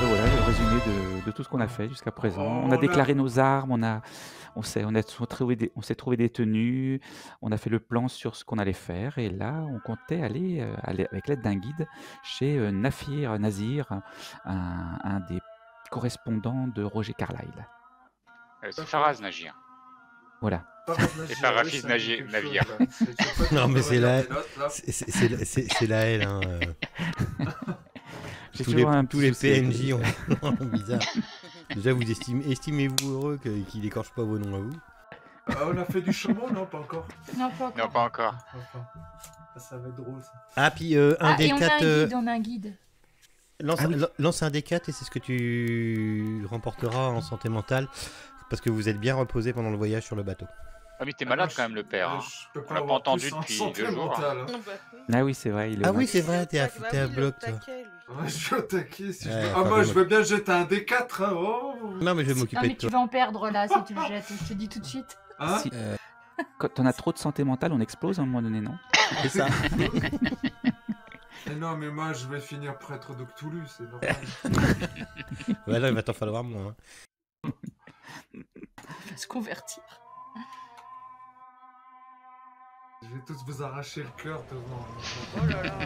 voilà le résumé de tout ce qu'on a fait jusqu'à présent. On a déclaré nos armes, on s'est trouvé des tenues, on a fait le plan sur ce qu'on allait faire et là, on comptait aller avec l'aide d'un guide chez, Nafir Nazir, un des correspondants de Roger Carlyle. C'est Faraz Nagir. Voilà. C'est pas Rafiz Navir. Non, mais c'est la L. Hein. Tous les PNJ ont bizarre. Déjà, vous estimez-vous heureux qu'il écorche pas vos noms à vous? On a fait du chameau, non? Pas encore. Non, pas encore. Ça va être drôle, ça. Ah, puis un des 4... On a un guide. Lance un des 4 et c'est ce que tu remporteras en santé mentale parce que vous êtes bien reposé pendant le voyage sur le bateau. Ah mais t'es malade quand même le père. Hein. On l'a pas entendu depuis 2 jours. Hein. Ah oui c'est vrai. Oui c'est vrai, t'es à bloc toi. Ouais, je suis attaqué. Si moi je veux bien jeter un D4. Hein. Oh. Non mais je vais m'occuper de toi. Tu vas en perdre là si tu le jettes, je te dis tout de suite. Hein Quand on a trop de santé mentale, on explose à un moment donné, non? C'est ça. Mais non mais moi je vais finir prêtre de Cthulhu, c'est normal. Ouais là il va t'en falloir moins. Hein. Il va se convertir. Je vais tous vous arracher le cœur devant. Oh là là.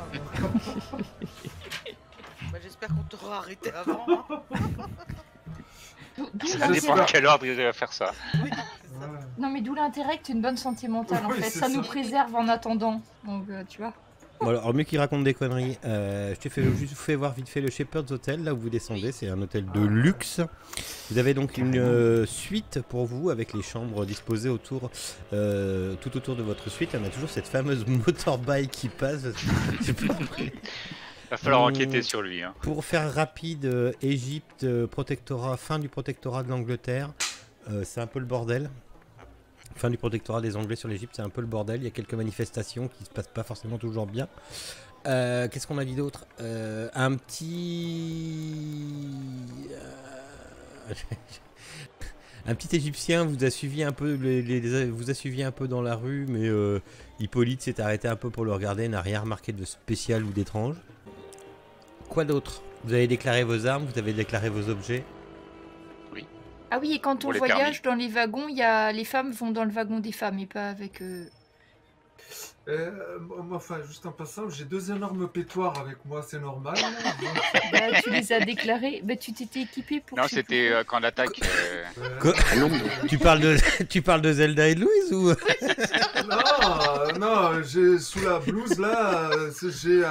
Bah, j'espère qu'on t'aura arrêté avant. Ça dépend à quel ordre il va faire ça. Oui. Ouais. Non mais d'où l'intérêt que tu aies une bonne santé mentale en fait. Ça nous préserve en attendant. Donc tu vois. Bon alors mieux qu'il raconte des conneries, je vous fais voir vite fait le Shepherd's Hotel, là où vous descendez, c'est un hôtel de luxe. Vous avez donc une suite pour vous avec les chambres disposées autour, tout autour de votre suite. On a toujours cette fameuse motorbike qui passe. Va falloir enquêter sur lui. Hein. Pour faire rapide, Égypte, protectorat, fin du protectorat de l'Angleterre, c'est un peu le bordel. Fin du protectorat des Anglais sur l'Égypte, c'est un peu le bordel. Il y a quelques manifestations qui se passent pas forcément toujours bien. Qu'est-ce qu'on a dit d'autre? Un petit Égyptien vous a suivi un peu, vous a suivi un peu dans la rue, mais Hippolyte s'est arrêté un peu pour le regarder, n'a rien remarqué de spécial ou d'étrange. Quoi d'autre? Vous avez déclaré vos armes, vous avez déclaré vos objets. Ah oui, et quand on voyage dans les wagons, les femmes vont dans le wagon des femmes et pas avec enfin, juste en passant, j'ai 2 énormes pétoires avec moi, c'est normal. Bah, tu les as déclarés. Bah, tu t'étais équipé pour. Non, c'était quand l'attaque. Tu parles de Zelda et de Louise ou? Non, j'ai sous la blouse là, j'ai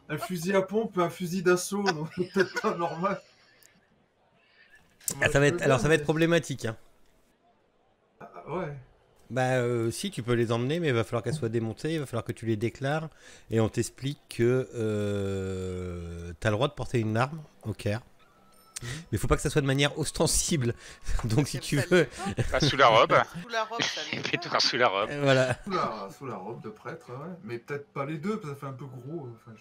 un fusil à pompe et un fusil d'assaut, donc peut-être pas normal. Ah, ça va être problématique. Hein. Ouais. Bah si, tu peux les emmener, mais il va falloir qu'elles soient démontées, il va falloir que tu les déclares, et on t'explique que t'as le droit de porter une arme au Caire. Mais il faut pas que ça soit de manière ostensible. Donc si tu veux... Pas sous la robe. Sous la robe, ça les pétoires sous la robe. Voilà. Sous la robe de prêtre, ouais. Mais peut-être pas les deux, parce que ça fait un peu gros. Enfin,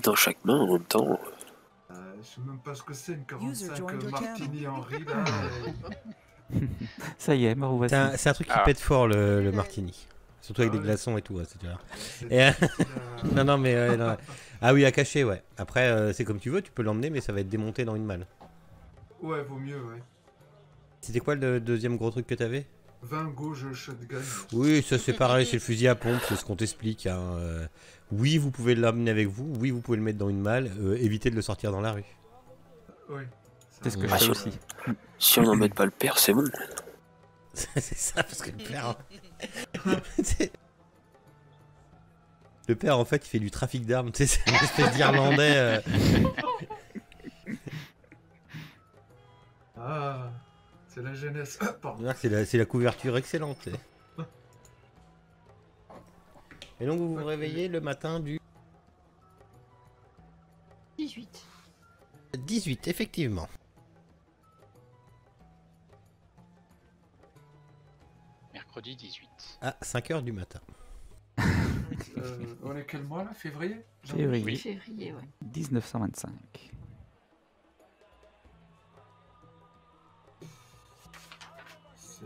Dans chaque main en même temps. Je sais même pas ce que c'est une 45 Martini Henry là. Ça y est, Marou, vas-y. C'est un truc qui pète fort le Martini. Surtout avec des glaçons et tout, Non, mais... non. Ah oui, à cacher, ouais. Après, c'est comme tu veux, tu peux l'emmener, mais ça va être démonté dans une malle. Ouais, vaut mieux, ouais. C'était quoi le deuxième gros truc que t'avais? 20 gauge shotgun. Oui, ça c'est pareil, c'est le fusil à pompe, c'est ce qu'on t'explique. Hein. Oui, vous pouvez l'amener avec vous, oui, vous pouvez le mettre dans une malle, évitez de le sortir dans la rue. Oui. C'est ce que je fais aussi. Si on n'emmène pas le père, c'est bon. C'est ça, parce que le père... Le père, en fait, il fait du trafic d'armes, tu sais, c'est une espèce d'Irlandais. Ah, c'est la jeunesse. C'est la couverture excellente. Et donc, vous vous réveillez le matin du... 18. 18, effectivement. Mercredi 18. À 5h du matin. On est quel mois là? Février? Février. Février, ouais. 1925. C'est...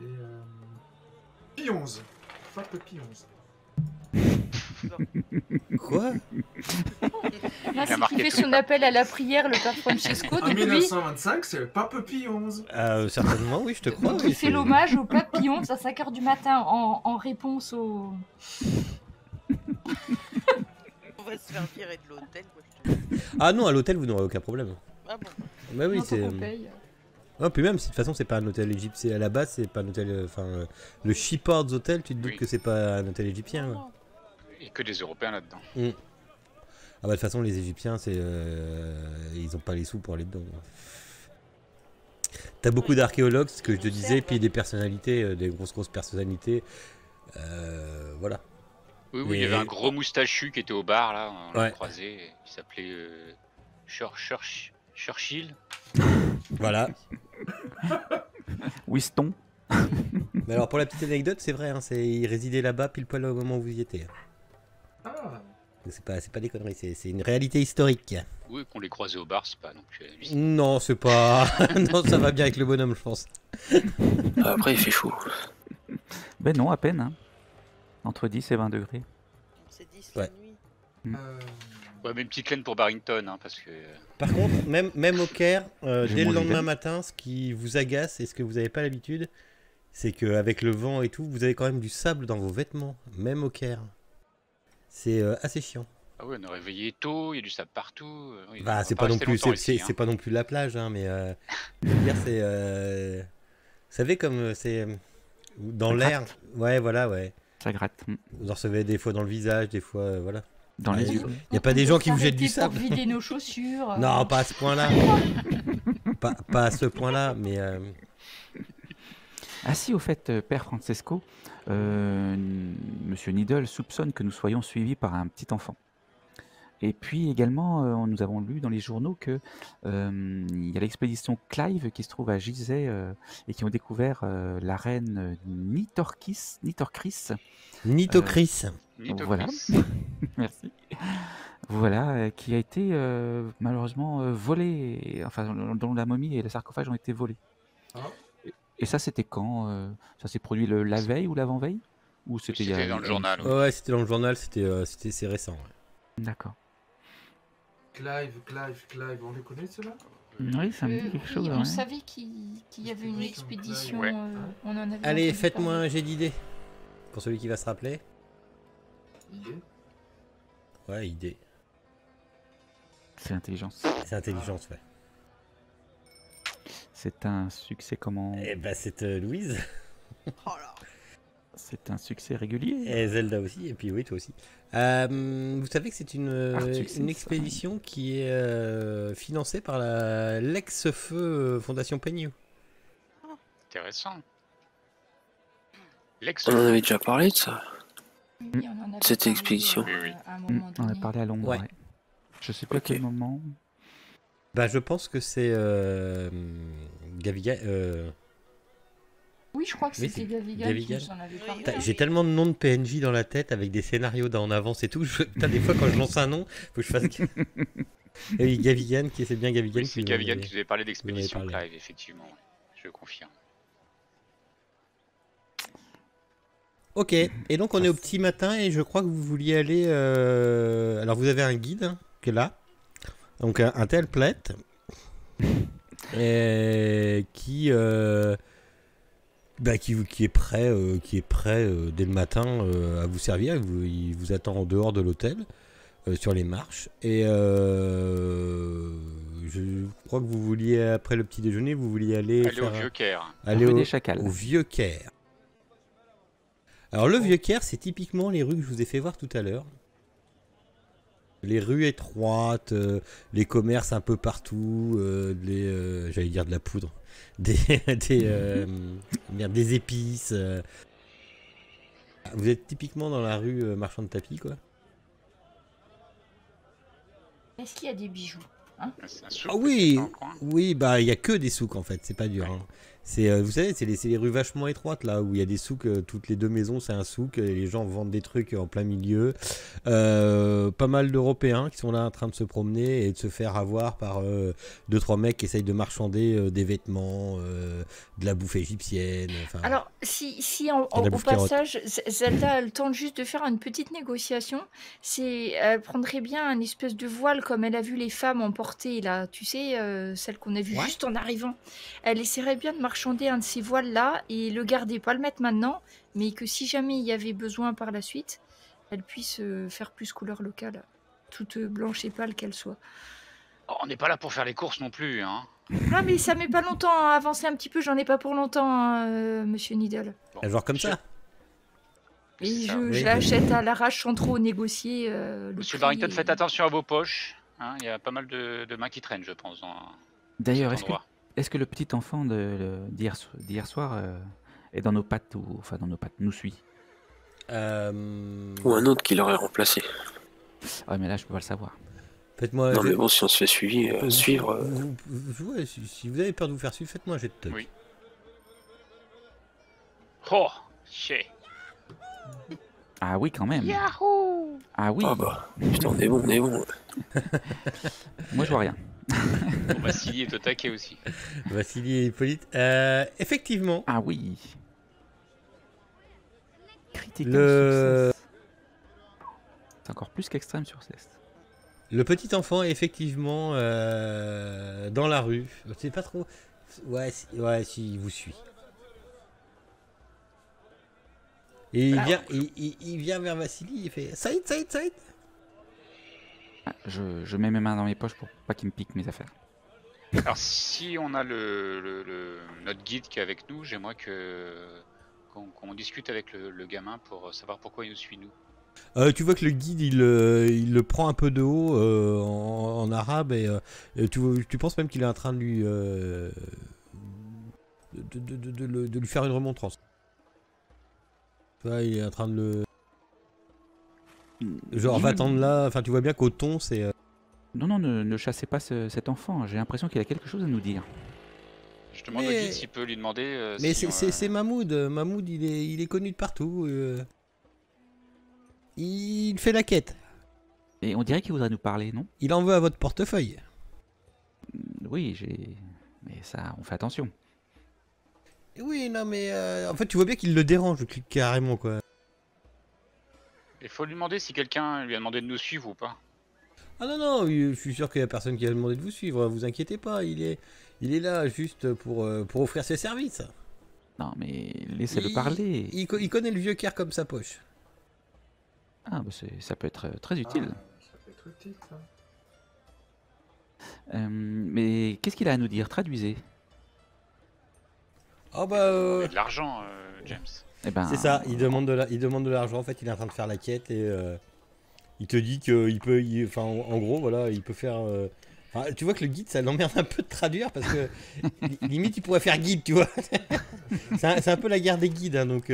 Pie 11. Pape Pie 11. tu vas. Quoi? Non, c'est qu'il fait son appel à la prière, le père Francesco, En depuis. 1925, c'est le pape Pie XI. Certainement, oui, je te crois. Donc oui, il fait l'hommage au pape Pie XI à 5h du matin en réponse au... On va se faire virer de l'hôtel. Ah non, à l'hôtel, vous n'aurez aucun problème. Ah bon? Bah oui, Non, c'est... tant qu'on paye. Non, puis même, de toute façon, c'est pas un hôtel égyptien. À la base, c'est pas un hôtel... Enfin, le Shepherd's Hotel, tu te doutes Oui. que c'est pas un hôtel égyptien. Ouais. Et que des Européens là-dedans. Ah bah de toute façon, les Égyptiens, c'est... ils ont pas les sous pour aller dedans. T'as beaucoup d'archéologues, ce que je te disais, puis des personnalités, des grosses personnalités. Voilà. Oui, il y avait un gros moustachu qui était au bar, là, on l'a Ouais. croisé, il s'appelait Churchill. Voilà. Winston. Mais alors, pour la petite anecdote, c'est vrai, hein, il résidait là-bas pile poil au moment où vous y étiez. Ah. Donc c'est pas des conneries, c'est une réalité historique. Oui, qu'on les croisait au bar, c'est pas non plus hallucinant. Non, c'est pas... non, ça va bien avec le bonhomme, je pense. Après, il fait chaud. Ben non, à peine. Hein. Entre 10 et 20 degrés. C'est 10 Ouais. la nuit. Ouais, mais une petite laine pour Barrington, hein, parce que... Par contre, même au Caire, J'ai dès le moins lendemain d'idées. matin, ce qui vous agace et ce que vous n'avez pas l'habitude, c'est qu'avec le vent et tout, vous avez quand même du sable dans vos vêtements, même au Caire. C'est assez chiant. Ah ouais, on est réveillé tôt, il y a du sable partout. Oui, on Bah, va c'est pas pas non rester plus, longtemps c'est ici, hein. pas non plus la plage, hein, mais je veux dire, c'est, vous savez comme c'est dans Ça l'air, gratte. ouais, voilà, ouais. Ça gratte. Vous en recevez des fois dans le visage, des fois, voilà. Dans les Ouais, yeux. y a pas des gens qui vous jettent du S'arrêter sable. pour vider nos chaussures. Non, pas à ce point-là. pas à ce point-là, mais Ah si, au fait, Père Francesco, Monsieur Needle soupçonne que nous soyons suivis par un petit enfant. Et puis également, nous avons lu dans les journaux que il y a l'expédition Clive qui se trouve à Gizeh et qui ont découvert la reine Nitorchris. Nitocris. Voilà. Merci. Voilà, qui a été malheureusement volée, enfin dont la momie et le sarcophage ont été volés. Ah. Et ça, c'était quand ça s'est produit la veille ou l'avant-veille? Ou c'était il y a- C'était dans le journal. Ouais, c'était dans le journal, c'est récent. Ouais. D'accord. Clive, on les connaît ceux-là? Oui, ça me dit quelque chose. Oui, ouais. on savait qu'il y avait une expédition. Ouais. On en avait Allez, entendu faites-moi parler. un jet d'idée. Pour celui qui va se rappeler. Idée. Ouais, idée. C'est intelligence. C'est intelligence, ouais. C'est un succès comment? Eh ben, c'est Louise. Oh là. C'est un succès régulier. Et Zelda aussi, et puis oui, toi aussi. Vous savez que c'est Arctic une Six. expédition qui est financée par la l'ex-feu Fondation Penny. Intéressant. On en avait déjà parlé de ça. Oui, on en avait Cette parlé, expédition. Oui. à un moment On a donné. parlé à Londres. Ouais. Ouais. Je sais pas à quel moment. Bah, je pense que c'est Gavigan. Oui, je crois que Oui, c'était c'est Gavigan Gavigan. qui nous en avait parlé. Oui. J'ai tellement de noms de PNJ dans la tête avec des scénarios en avance et tout. Putain, des fois, quand je lance un nom, faut que je fasse. Et oui, Gavigan, c'est bien Gavigan Oui, c'est qui Gavigan nous qui vous avait parlé d'expédition parlé. Clive, effectivement. Je confirme. Ok, et donc on est au petit matin et je crois que vous vouliez aller... Alors vous avez un guide hein, qui est là, donc un tel plate, et qui est prêt, dès le matin à vous servir. Il vous attend en dehors de l'hôtel, sur les marches, et je crois que vous vouliez, après le petit déjeuner, vous vouliez aller... Allez au Vieux Caire. aller Rue au, des Chacals. au Vieux Caire. Alors le Vieux Caire, c'est typiquement les rues que je vous ai fait voir tout à l'heure. Les rues étroites, les commerces un peu partout, j'allais dire de la poudre, des épices. Vous êtes typiquement dans la rue marchand de tapis, quoi. Est-ce qu'il y a des bijoux? C'est un souk Ah oui, dans le coin. oui, bah il y a que des souks en fait, c'est pas dur. Hein. Vous savez, c'est les rues vachement étroites là où il y a des souks, toutes les 2 maisons c'est un souk, et les gens vendent des trucs en plein milieu. Pas mal d'Européens qui sont là en train de se promener et de se faire avoir par 2-3 mecs qui essayent de marchander des vêtements, de la bouffe égyptienne. Alors, si au passage, Zelda a le temps juste de faire une petite négociation, elle prendrait bien un espèce de voile comme elle a vu les femmes emporter là, tu sais, celle qu'on a vue juste en arrivant. Elle essaierait bien de marchander un de ces voiles-là et le garder, pas le mettre maintenant, mais que si jamais il y avait besoin par la suite, elle puisse faire plus couleur locale, toute blanche et pâle qu'elle soit. Oh, on n'est pas là pour faire les courses non plus, hein. Ah mais ça met pas longtemps à avancer un petit peu, j'en ai pas pour longtemps, hein, Monsieur Needle. Bon, genre comme ça. Et je l'achète à l'arrache sans trop négocier. Monsieur Barrington, faites attention à vos poches. Hein, il y a pas mal de mains qui traînent, je pense. D'ailleurs, est-ce que le petit enfant d'hier soir est dans nos pattes, enfin dans nos pattes, nous suit Ou un autre qui l'aurait remplacé. Ouais, mais là, je peux pas le savoir. Faites-moi. Non, mais bon, si on se fait suivre. Si vous avez peur de vous faire suivre, faites-moi un jet de toc. Oui. Oh, shit. Ah oui, quand même. Yahoo! Ah oui. Ah bah, putain, on est bon. Moi, je vois rien. Bon, Vassili est au taquet aussi. Vassili et Hippolyte. Effectivement. Ah oui. Critiquer c'est encore plus qu'extrême success. Le petit enfant est effectivement dans la rue. C'est pas trop. Ouais, si, il vous suit. Et il vient vers Vassili, il fait Saïd. Ah, je mets mes mains dans mes poches pour pas qu'il me pique mes affaires. Alors si on a notre guide qui est avec nous, j'aimerais qu'on discute avec le gamin pour savoir pourquoi il nous suit nous. Tu vois que le guide il le prend un peu de haut en arabe et tu penses même qu'il est en train de lui de lui faire une remontrance. Il est en train de le genre va-t'en là, enfin tu vois bien qu'au ton c'est Non, ne chassez pas cet enfant, j'ai l'impression qu'il a quelque chose à nous dire. Je demande au guide s'il peut lui demander mais c'est Mahmoud, il est connu de partout. Il fait la quête. Et on dirait qu'il voudrait nous parler, non? Il en veut à votre portefeuille. Oui, mais ça, on fait attention. Oui, non, mais en fait, tu vois bien qu'il le dérange, carrément, quoi. Il faut lui demander si quelqu'un lui a demandé de nous suivre ou pas. Ah non, je suis sûr qu'il y a personne qui a demandé de vous suivre, vous inquiétez pas, il est là juste pour offrir ses services. Non, mais laissez-le parler. Il connaît le vieux Caire comme sa poche. Ah, bah ça peut être très utile. Ça peut être utile, ça. Mais qu'est-ce qu'il a à nous dire? Traduisez. Oh bah. De l'argent, James. Eh ben, c'est ça, il demande de l'argent. En fait, il est en train de faire la quête et il te dit qu'il peut. Enfin, en gros, voilà, il peut faire. Tu vois que le guide, ça l'emmerde un peu de traduire parce que limite, il pourrait faire guide, tu vois. c'est un peu la guerre des guides, hein, donc.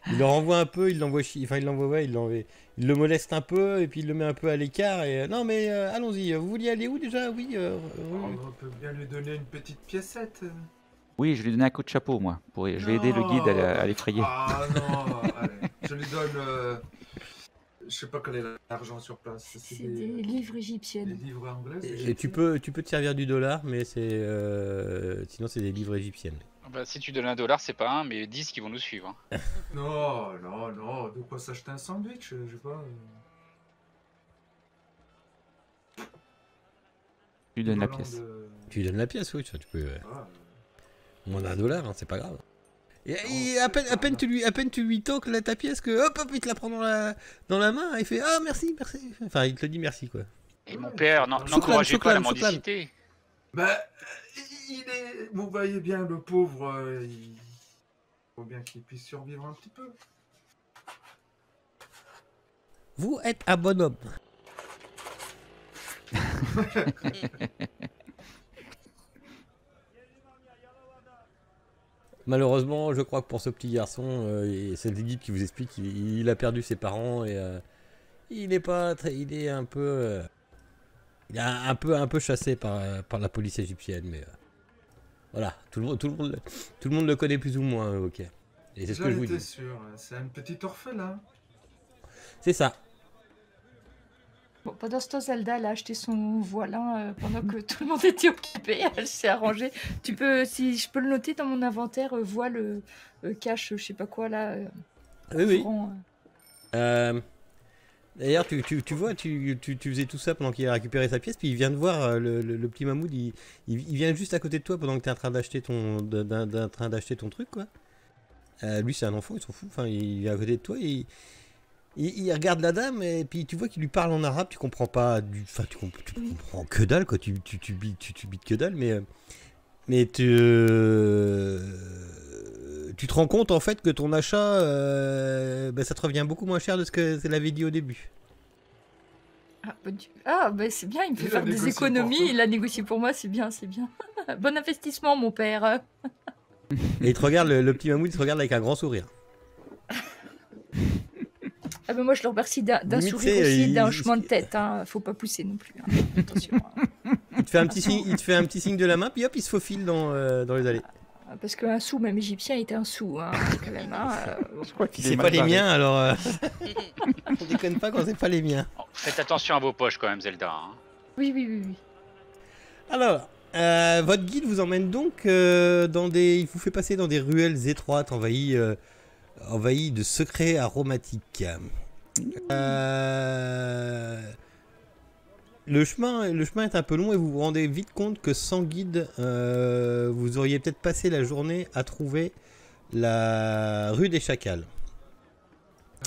Il le renvoie un peu, il l'envoie chier, enfin il le moleste un peu et puis il le met un peu à l'écart et non mais allons-y, vous vouliez aller où déjà? Oui. On peut bien lui donner une petite piécette. Oui, je lui donne un coup de chapeau moi, je vais aider le guide à l'effrayer. Ah non, allez, je lui donne, je sais pas quel est l'argent sur place. C'est des livres égyptiennes. Des livres anglais. Et tu peux te servir du dollar, mais c'est sinon c'est des livres égyptiennes. Bah, si tu donnes $1, c'est pas 1, mais 10 qui vont nous suivre. Hein. Non, de quoi s'acheter un sandwich, je sais pas. Tu donnes la pièce. Tu donnes la pièce, oui, tu peux. Moins $1, hein, c'est pas grave. Et à peine tu lui toques ta pièce que hop, il te la prend dans la main, et il fait ah merci. Enfin, il te le dit merci quoi. Et mon père, n'encouragez pas la mendicité. Bah, vous voyez bien, le pauvre, il faut bien qu'il puisse survivre un petit peu. Vous êtes un bonhomme. Malheureusement, je crois que pour ce petit garçon, c'est le guide qui vous explique qu'il a perdu ses parents et il est un peu chassé par la police égyptienne, mais Voilà, tout le monde le connaît plus ou moins, ok. Et c'est ce que je vous J'en étais dis. sûr, c'est un petit orphelin. C'est ça. Bon, pendant ce temps, Zelda, elle a acheté son voilin pendant que tout le monde était occupé. Elle s'est arrangée. Tu peux, si je peux le noter dans mon inventaire, voile, cache, je sais pas quoi là. Oui, oui. couvrant, D'ailleurs, tu vois, tu faisais tout ça pendant qu'il a récupéré sa pièce, puis il vient de voir le petit Mahmoud, il vient juste à côté de toi pendant que tu es en train d'acheter ton truc, quoi. Lui, c'est un enfant, il s'en fout. Enfin, il vient à côté de toi, il regarde la dame, et puis tu vois qu'il lui parle en arabe, tu comprends pas enfin, tu comprends que dalle, quoi. Tu bites que dalle, mais tu te rends compte en fait que ton achat, ça te revient beaucoup moins cher de ce que ça l'avait dit au début. bah c'est bien, il me fait Il a faire des négocié pour économies. toi. Il a négocié pour moi, c'est bien, c'est bien. Bon investissement, mon père. Et il te regarde, le petit Mahmoud, il te regarde avec un grand sourire. Ah bah moi, je le remercie d'un Limite, sourire c'est, aussi et d'un il- hochement de tête. Hein. Faut pas pousser non plus. Hein. Attention. Hein. Il te fait un petit signe de la main, puis hop, il se faufile dans les allées. Parce qu'un sou, même égyptien, était un sou, hein, quand même. Hein. Je crois qu'il est C'est mal pas les barré. miens, alors on déconne pas quand c'est pas les miens. Oh, faites attention à vos poches quand même, Zelda. Hein. Oui, oui, oui, oui. Alors, votre guide vous emmène donc il vous fait passer dans des ruelles étroites envahies de secrets aromatiques. Le chemin est un peu long et vous vous rendez vite compte que sans guide, vous auriez peut-être passé la journée à trouver la rue des Chacals.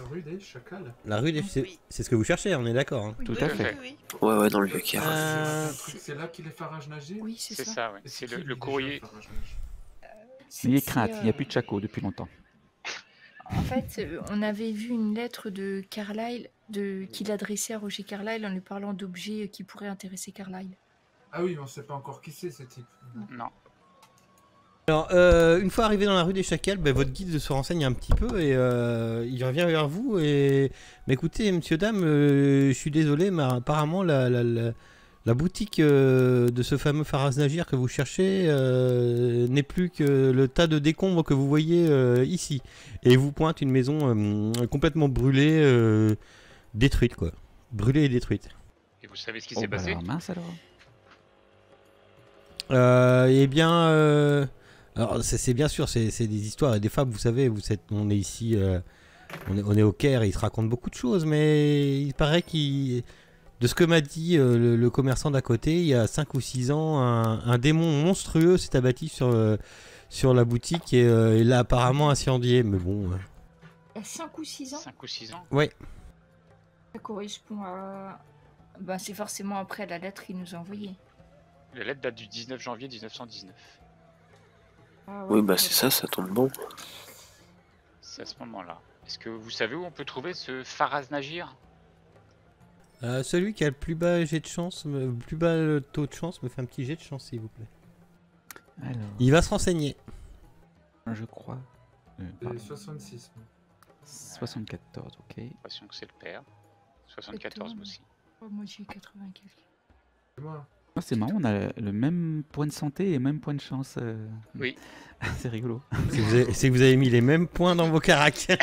La rue des Chacals. La rue des Oui. c'est ce que vous cherchez, on est d'accord. Hein. Tout Oui, à oui, fait. oui, oui. Ouais, dans le vieux Caire. C'est là qu'il est Farage Nagé. Oui, c'est C'est ça. ça, ouais. Et C'est qui, lui, le déjà, courrier. Farage Nagé N'ayez C'est, crainte, il n'y a plus de Chaco depuis longtemps. En fait, on avait vu une lettre de Carlyle, qu'il adressait à Roger Carlyle en lui parlant d'objets qui pourraient intéresser Carlyle. Ah oui, on sait pas encore qui c'est ce type. Non. Alors, une fois arrivé dans la rue des Chacals, votre guide se renseigne un petit peu et il revient vers vous et... Mais écoutez, monsieur, dame, je suis désolé, mais apparemment la boutique de ce fameux Faraz Nagir que vous cherchez n'est plus que le tas de décombres que vous voyez ici. Et il vous pointe une maison complètement brûlée, détruite, quoi. Brûlée et détruite. Et vous savez ce qui Oh, s'est bah passé? alors, mince alors. Eh bien, alors c'est bien sûr, c'est des histoires et des fables, vous savez, on est ici, on est au Caire et il se raconte beaucoup de choses, mais il paraît de ce que m'a dit le commerçant d'à côté, il y a 5 ou 6 ans, un démon monstrueux s'est abattu sur la boutique et il l'a apparemment incendié, mais bon... Il y a 5 ou 6 ans, 5 ou 6 ans? Ouais, ça correspond à... Ben, c'est forcément après la lettre qu'il nous a envoyée. La lettre date du 19 janvier 1919. Ah, Oui, ouais, bah c'est ça, ça tombe bon. C'est à ce moment-là. Est-ce que vous savez où on peut trouver ce Faraz Nagir? celui qui a le plus bas jet de chance, le plus bas taux de chance, me fait un petit jet de chance s'il vous plaît. Alors, Il va se renseigner. je crois. C'est 66. 74, ok. J'ai l'impression que c'est le père. 74 Étonnant. aussi. Oh, moi j'ai 80 quelques. C'est moi. Ah, c'est marrant, on a le même point de santé et le même point de chance. Oui. C'est rigolo. C'est que vous avez mis les mêmes points dans vos caractères.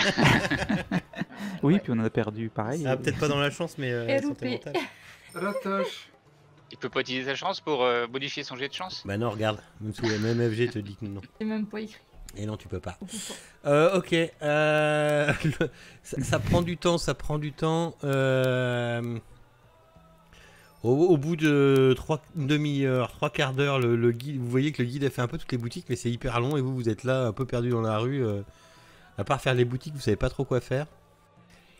Oui, Ouais. puis on en a perdu pareil. Ah, peut-être pas dans la chance, mais Et santé loupé. mentale. Rattache. Il peut pas utiliser sa chance pour modifier son jet de chance? Bah non, regarde, même sous les mêmes FG te dit que non. C'est même pas écrit. Et non, tu peux pas. On peut pas. Ok, ça prend du temps, ça prend du temps. Au bout de une demi-heure, 3/4 d'heure, le guide, vous voyez que le guide a fait un peu toutes les boutiques, mais c'est hyper long et vous êtes là un peu perdu dans la rue. À part faire les boutiques, vous savez pas trop quoi faire.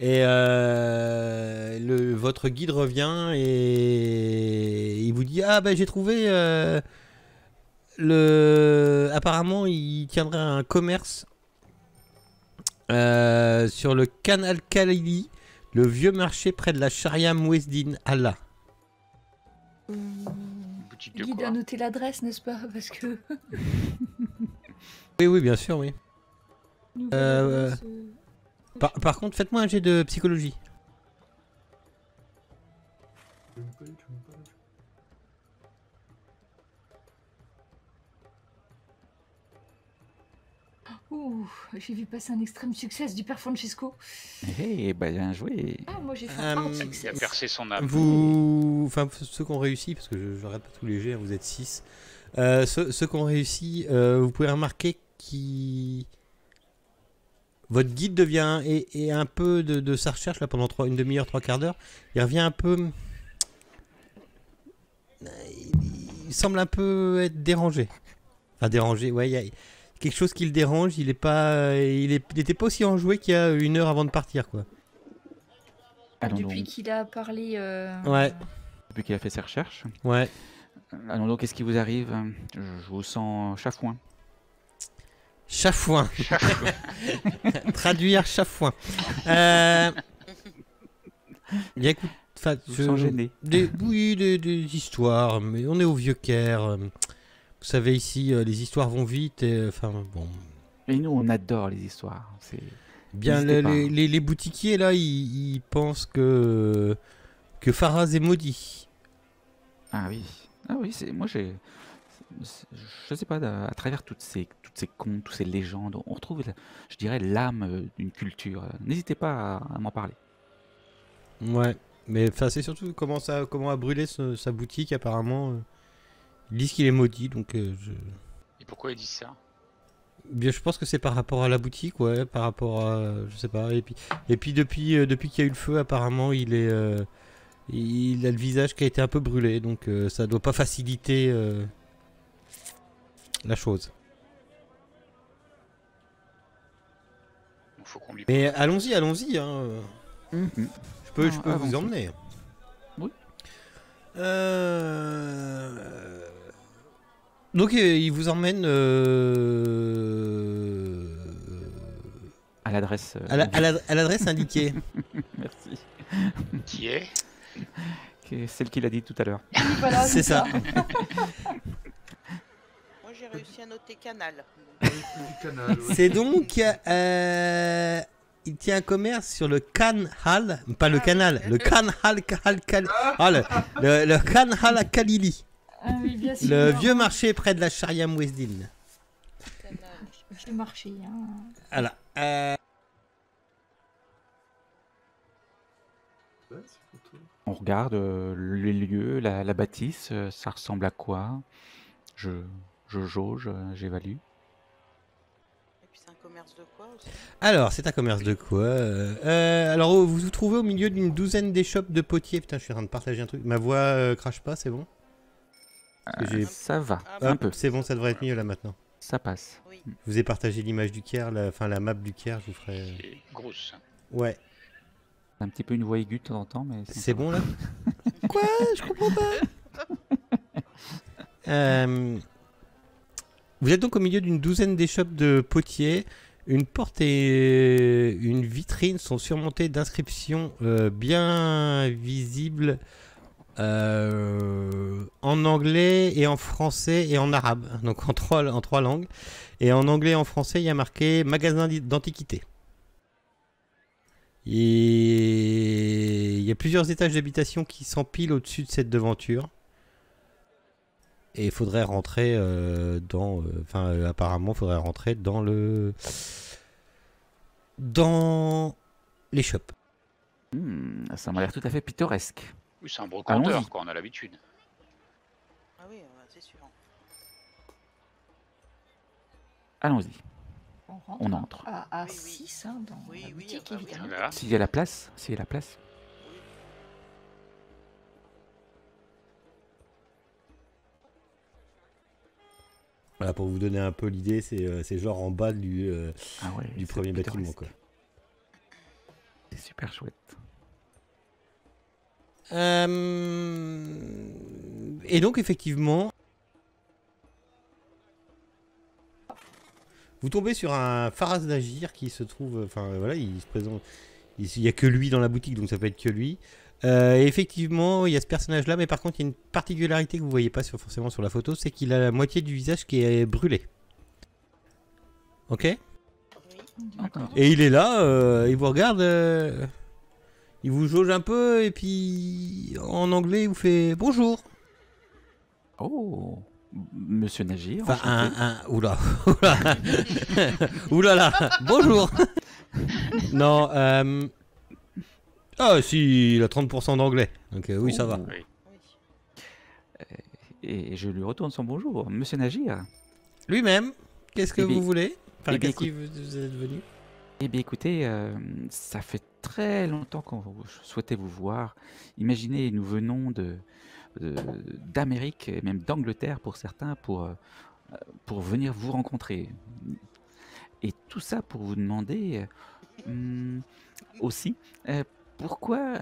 Et votre guide revient et il vous dit: ah bah j'ai trouvé apparemment il tiendrait un commerce sur le canal Khalili, le vieux marché près de la Sharia Mouezdine Allah. Boutique de Guide quoi? a noté l'adresse, n'est-ce pas? Parce que... Oui, bien sûr, oui. Nouvelle adresse, Par contre, faites-moi un jet de psychologie. Ouh, j'ai vu passer un extrême succès du père Francesco. Eh, bah, bien joué. Ah, moi j'ai fait un hard Il a success. percé son âme. Vous, enfin ceux qui ont réussi, parce que je regarde pas tous les jets, hein, vous êtes 6. Ceux qui ont réussi, vous pouvez remarquer qui votre guide devient et un peu de sa recherche là pendant une demi-heure, 3/4 d'heure. Il revient un peu. Il semble un peu être dérangé. Enfin dérangé, ouais. Il y a quelque chose qui le dérange. Il était pas aussi enjoué qu'il y a 1 heure avant de partir, quoi. Allons Depuis donc. qu'il a parlé. Ouais. Depuis qu'il a fait ses recherches. Ouais. Allons donc, qu'est-ce qui vous arrive? Je vous sens chafouin. Chafouin. Traduire chafouin. Bien, écoute, Je vous sens gêné. oui, des histoires, mais on est au Vieux-Caire. Vous savez, ici, les histoires vont vite. Enfin, bon. Et nous, on adore les histoires. Bien, N'hésitez pas, hein. les boutiquiers, là, ils pensent que Faraz est maudit. Ah oui. Ah oui, moi je sais pas, à travers toutes ces contes, toutes ces légendes, on retrouve, je dirais, l'âme d'une culture. N'hésitez pas à m'en parler. Ouais, mais enfin, c'est surtout comment a brûlé sa boutique, apparemment. Ils disent qu'il est maudit, donc Et pourquoi il dit ça? bien, je pense que c'est par rapport à la boutique, ouais, par rapport à, je sais pas. Et puis depuis qu'il y a eu le feu, apparemment, il a le visage qui a été un peu brûlé, donc ça doit pas faciliter la chose. Donc, faut qu'on lui Mais allons-y, hein. Mhm. Je peux Ah, vous allons-y. emmener. Oui. Donc il vous emmène À l'adresse. à l'adresse indiquée. Merci. qui est. Celle qu'il a dit tout à l'heure. Oui, voilà, C'est ça. Moi j'ai réussi à noter canal. Du canal, ouais. C'est donc il tient un commerce sur le Canal, pas le canal, le Canal le Canal à Khalili, Ah oui, bien sûr. le vieux marché près de la Sharia Mouezdine. Canal. J'ai marché. Hein. Voilà. Ouais, c'est photo. On regarde les lieux, la bâtisse, ça ressemble à quoi? Je jauge, j'évalue. Et puis c'est un commerce de quoi aussi? Alors, c'est un commerce de quoi alors, vous vous trouvez au milieu d'une douzaine d'échoppes de potiers. Putain, je suis en train de partager un truc. Ma voix crache pas, c'est bon? Parce que j'ai- Ça va, Ah, un Hop, peu, c'est bon, ça devrait être mieux là maintenant. ça passe. Oui. Je vous ai partagé l'image du Caire, la map du Caire, je vous ferai. Qui est grosse. Ouais, Un petit peu une voix aiguë de temps en temps, mais c'est bon là? Quoi? Je comprends pas. Vous êtes donc au milieu d'une douzaine d'échoppes de potiers. Une porte et une vitrine sont surmontées d'inscriptions bien visibles en anglais et en français et en arabe, donc en trois langues. Et en anglais et en français, il y a marqué magasin d'antiquités. Et il y a plusieurs étages d'habitation qui s'empilent au-dessus de cette devanture. Et il faudrait rentrer apparemment, il faudrait rentrer dans les shops. Ça m'a l'air tout à fait pittoresque. Oui, c'est un brocanteur, Allons-y. quoi, on a l'habitude. Ah oui, c'est sûr. Allons-y, On rentre. on entre. À Oui, oui. 6 hein, dans Oui, la oui, boutique, ah bah oui. évidemment. Voilà. S'il y a la place, Voilà, pour vous donner un peu l'idée, c'est genre en bas du Ah ouais, c'est premier bâtiment, pittoresque. quoi. C'est super chouette. Et donc effectivement, vous tombez sur un Faraz d'Agir qui se trouve, enfin voilà, il se présente, il n'y a que lui dans la boutique, donc ça peut être que lui. Et effectivement, il y a ce personnage-là, mais par contre, il y a une particularité que vous voyez pas forcément sur la photo, c'est qu'il a la moitié du visage qui est brûlé. Ok? Oui. D'accord. Et il est là, il vous regarde, il vous jauge un peu, et puis en anglais, il vous fait bonjour. Oh, Monsieur Nagir. Enfin, oula. Oula là. Bonjour. Non, ah si, il a 30% d'anglais. Donc oui, ça va. Oui. Et je lui retourne son bonjour. Monsieur Nagir. Lui-même, qu'est-ce que Eh bien, vous voulez? Enfin, eh bien, qu'est-ce qui vous êtes venu? Eh bien écoutez, ça fait très longtemps qu'on souhaitait vous voir. Imaginez, nous venons d'Amérique et même d'Angleterre pour certains pour venir vous rencontrer. Et tout ça pour vous demander aussi pourquoi,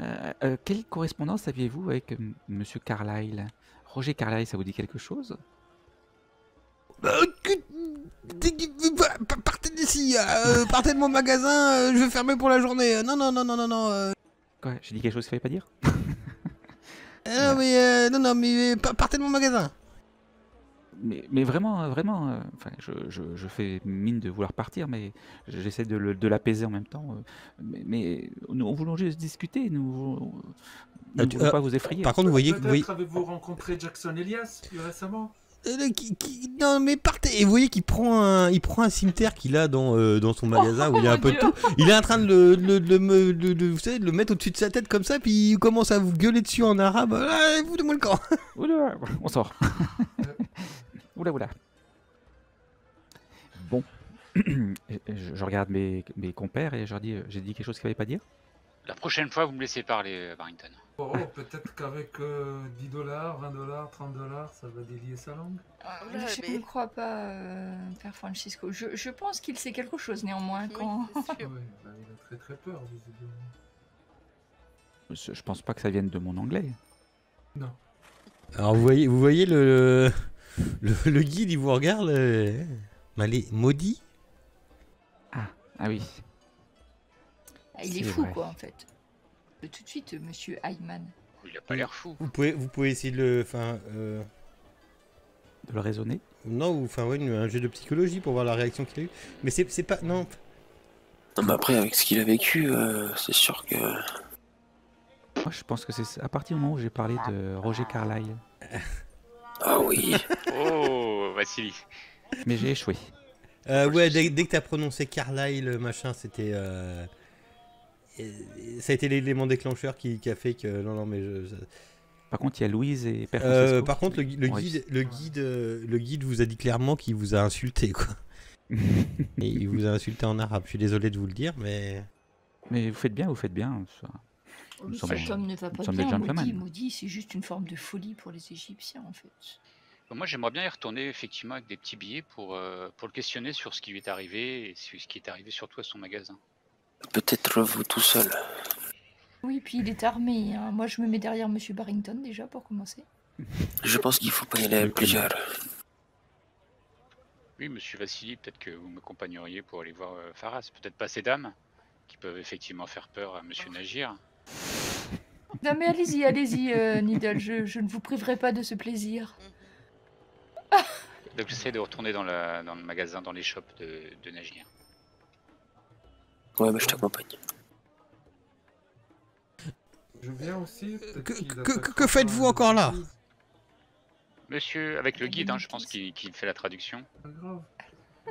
quelle correspondance aviez-vous avec Monsieur Carlyle? Roger Carlyle, ça vous dit quelque chose? Partez d'ici, partez de mon magasin, je vais fermer pour la journée. Non. Quoi? J'ai dit quelque chose qu'il fallait pas dire? Mais partez de mon magasin. Mais vraiment, enfin, je fais mine de vouloir partir, mais j'essaie de l'apaiser en même temps. Mais nous voulons juste discuter, nous ne voulons pas vous effrayer. Par contre, vous voyez... Peut-être avez-vous rencontré Jackson Elias plus récemment? Non mais partez. Et vous voyez qu'il prend un cimetière qu'il a dans son magasin où il y a un peu de tout. Il est en train vous savez, de le mettre au-dessus de sa tête comme ça, puis il commence à vous gueuler dessus en arabe. Ah, foutez-moi le camp. Oula, on sort. Oula. Bon, je regarde mes compères et je leur dis, j'ai dit quelque chose qu'il fallait pas dire. La prochaine fois, vous me laissez parler, Barrington. Oh, peut-être qu'avec 10 $, 20 $, 30 $, ça va délier sa langue. Ouais, Je ne crois pas, Père Francisco. Je pense qu'il sait quelque chose néanmoins. Quand... Oui, c'est sûr. Oui, bah, il a très peur, visiblement. Je pense pas que ça vienne de mon anglais. Non. Alors vous voyez le guide, il vous regarde. Allez, maudit. Ah oui. Il est C'est fou, vrai. quoi, en fait. Tout de suite, Monsieur Hyman. Il a pas l'air fou. Vous pouvez essayer de le... Enfin, De le raisonner. non, ou enfin ouais, un jeu de psychologie pour voir la réaction qu'il a eu. Mais c'est pas... Non. Non, mais après, avec ce qu'il a vécu, c'est sûr que. Moi, je pense que c'est à partir du moment où j'ai parlé de Roger Carlyle. Ah oui. Oh, Vassili. Mais j'ai échoué. Ouais, dès que t'as prononcé Carlyle, machin, c'était... ça a été l'élément déclencheur qui a fait que... Non, mais Par contre, il y a Louise et Père Francesco. par contre, qui le ont réussi. guide vous a dit clairement qu'il vous a insulté, quoi. Et il vous a insulté en arabe. Je suis désolé de vous le dire, mais... Mais vous faites bien. Ça. Nous sommes- Cet homme ne va pas sommes des bien, gentlemen. maudit, c'est juste une forme de folie pour les Égyptiens, en fait. Moi, j'aimerais bien y retourner effectivement avec des petits billets pour le questionner sur ce qui lui est arrivé et sur ce qui est arrivé surtout à son magasin. Peut-être vous tout seul. Oui, puis il est armé. Hein. Moi, je me mets derrière Monsieur Barrington, déjà, pour commencer. Je pense qu'il faut pas y aller à plusieurs. Oui, monsieur Vassili, peut-être que vous m'accompagneriez pour aller voir Faras. Peut-être pas ces dames qui peuvent effectivement faire peur à monsieur Nagir. Non, mais allez-y, Needle, je ne vous priverai pas de ce plaisir. Donc j'essaie de retourner dans le magasin, dans les shops de Nagir. Ouais, bah je t'accompagne. Je viens aussi. Que faites-vous encore là? Monsieur, avec le guide, je pense qu'il fait la traduction. Pas grave.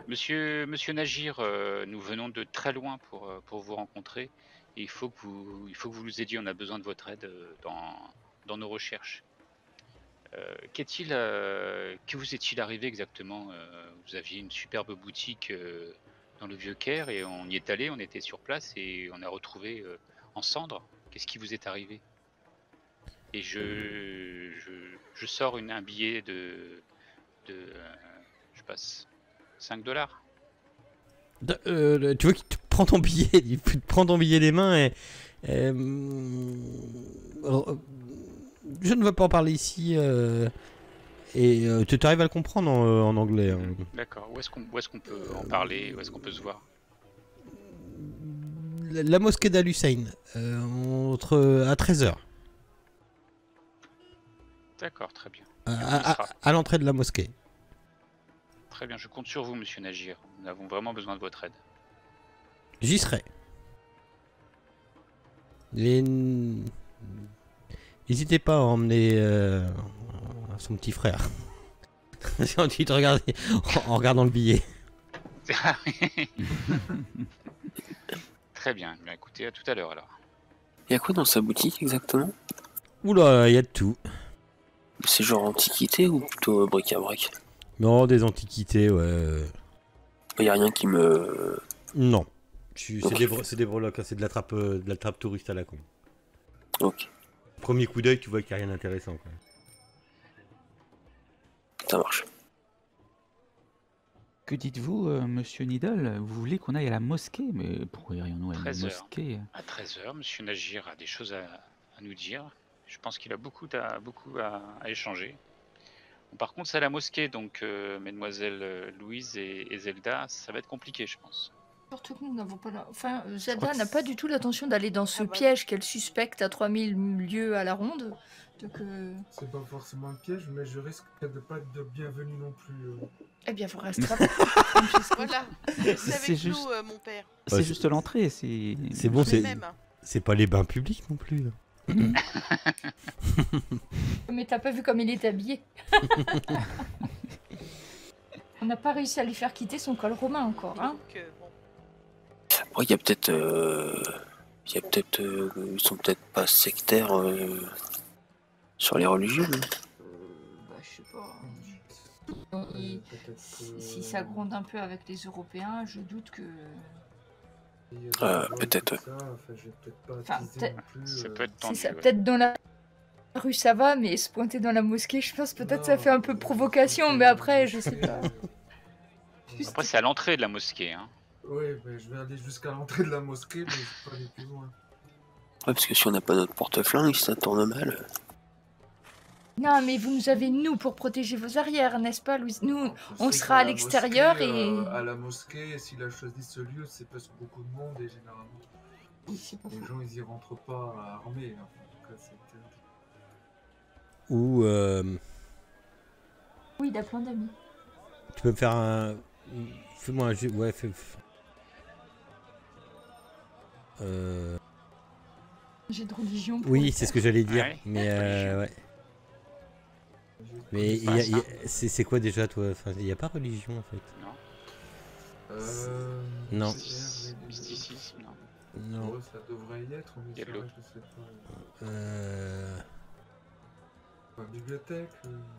Monsieur Nagir, nous venons de très loin pour vous rencontrer. Et il faut que vous nous aidiez, on a besoin de votre aide dans nos recherches. Que vous est-il arrivé exactement? Vous aviez une superbe boutique dans le Vieux-Caire et on y est allé, on était sur place et on a retrouvé en cendres. Qu'est-ce qui vous est arrivé? Et je sors un billet de je passe 5 $. Tu vois qu'il te prend ton billet, il te prend ton billet des mains et... je ne veux pas en parler ici et tu arrives à le comprendre en anglais. Hein. D'accord. Où est-ce qu'on peut en parler? Où est-ce qu'on peut se voir? La mosquée d'Al-Hussein, à 13h. D'accord, très bien. À l'entrée de la mosquée. Très bien, je compte sur vous, monsieur Nagir. Nous avons vraiment besoin de votre aide. J'y serai. N'hésitez pas à emmener son petit frère. J'ai envie de regarder en regardant le billet. Très bien. Bien, écoutez, à tout à l'heure alors. Il y a quoi dans sa boutique exactement? Oula, il y a de tout. C'est genre antiquité ou plutôt bric-à-brac? Non, des antiquités, ouais. Il y a rien qui me... Non. Ok. C'est des breloques, hein, c'est de la trappe touriste à la con. Ok, Premier coup d'œil, tu vois qu'il n'y a rien d'intéressant. Quoi. ça marche. Que dites-vous, monsieur Needle? Vous voulez qu'on aille à la mosquée? Mais pourquoi irions-nous à la 13 heures. mosquée? À 13h, monsieur Nagir a des choses à nous dire. Je pense qu'il a beaucoup à échanger. Bon, par contre, c'est à la mosquée, donc mesdemoiselles Louise et Zelda, ça va être compliqué, je pense. Surtout que nous n'avons pas... Enfin, Zelda crois que n'a pas du tout l'intention d'aller dans ce Ah bah. piège qu'elle suspecte à 3000 lieues à la ronde. Donc, C'est pas forcément un piège, mais je risque de pas être de bienvenue non plus. eh bien, vous resterez. Voilà, c'est C'est avec juste- nous, mon père. C'est Ouais, juste l'entrée, c'est... C'est bon, Les mêmes. c'est pas les bains publics non plus. Mais t'as pas vu comme il est habillé. On n'a pas réussi à lui faire quitter son col romain encore, hein. Donc, bon. Après, il y a peut-être... ils sont peut-être pas sectaires sur les religions. Non? Bah, je sais pas. Si ça gronde un peu avec les Européens, je doute que... Peut-être, ouais. Enfin, peut-être- Ça peut être Si tendu. ça, ouais. peut-être dans la rue ça va, mais se pointer dans la mosquée, je pense peut-être ça fait un peu provocation, mais après, je sais pas. Après, c'est à l'entrée de la mosquée. Hein. Oui, mais je vais aller jusqu'à l'entrée de la mosquée, mais je vais pas aller plus loin. Ouais, parce que si on n'a pas notre porte-flingue, ça tourne mal. Non, mais vous nous avez, nous, pour protéger vos arrières, n'est-ce pas, Louise? Nous, Je on sais sera qu'à à la l'extérieur mosquée, et... à la mosquée, s'il a choisi ce lieu, c'est parce que beaucoup de monde et généralement, Oui, c'est pas les faux. gens ils y rentrent pas armés. Hein. En tout cas, c'est interdit. Ou Oui, il a plein d'amis. tu peux me faire un... Fais-moi un jeu... Ouais, fais... J'ai de religion. pour Oui, le c'est faire. ce que j'allais dire. Ouais, Mais religion. ouais. J'ai Mais pas ça. c'est quoi déjà toi? Enfin, il n'y a pas religion en fait. Non. Non. Mysticisme, non. Non. Ouais, ça devrait y être, mais Il y a c'est de vrai, l'eau. je sais pas. Enfin, bibliothèque.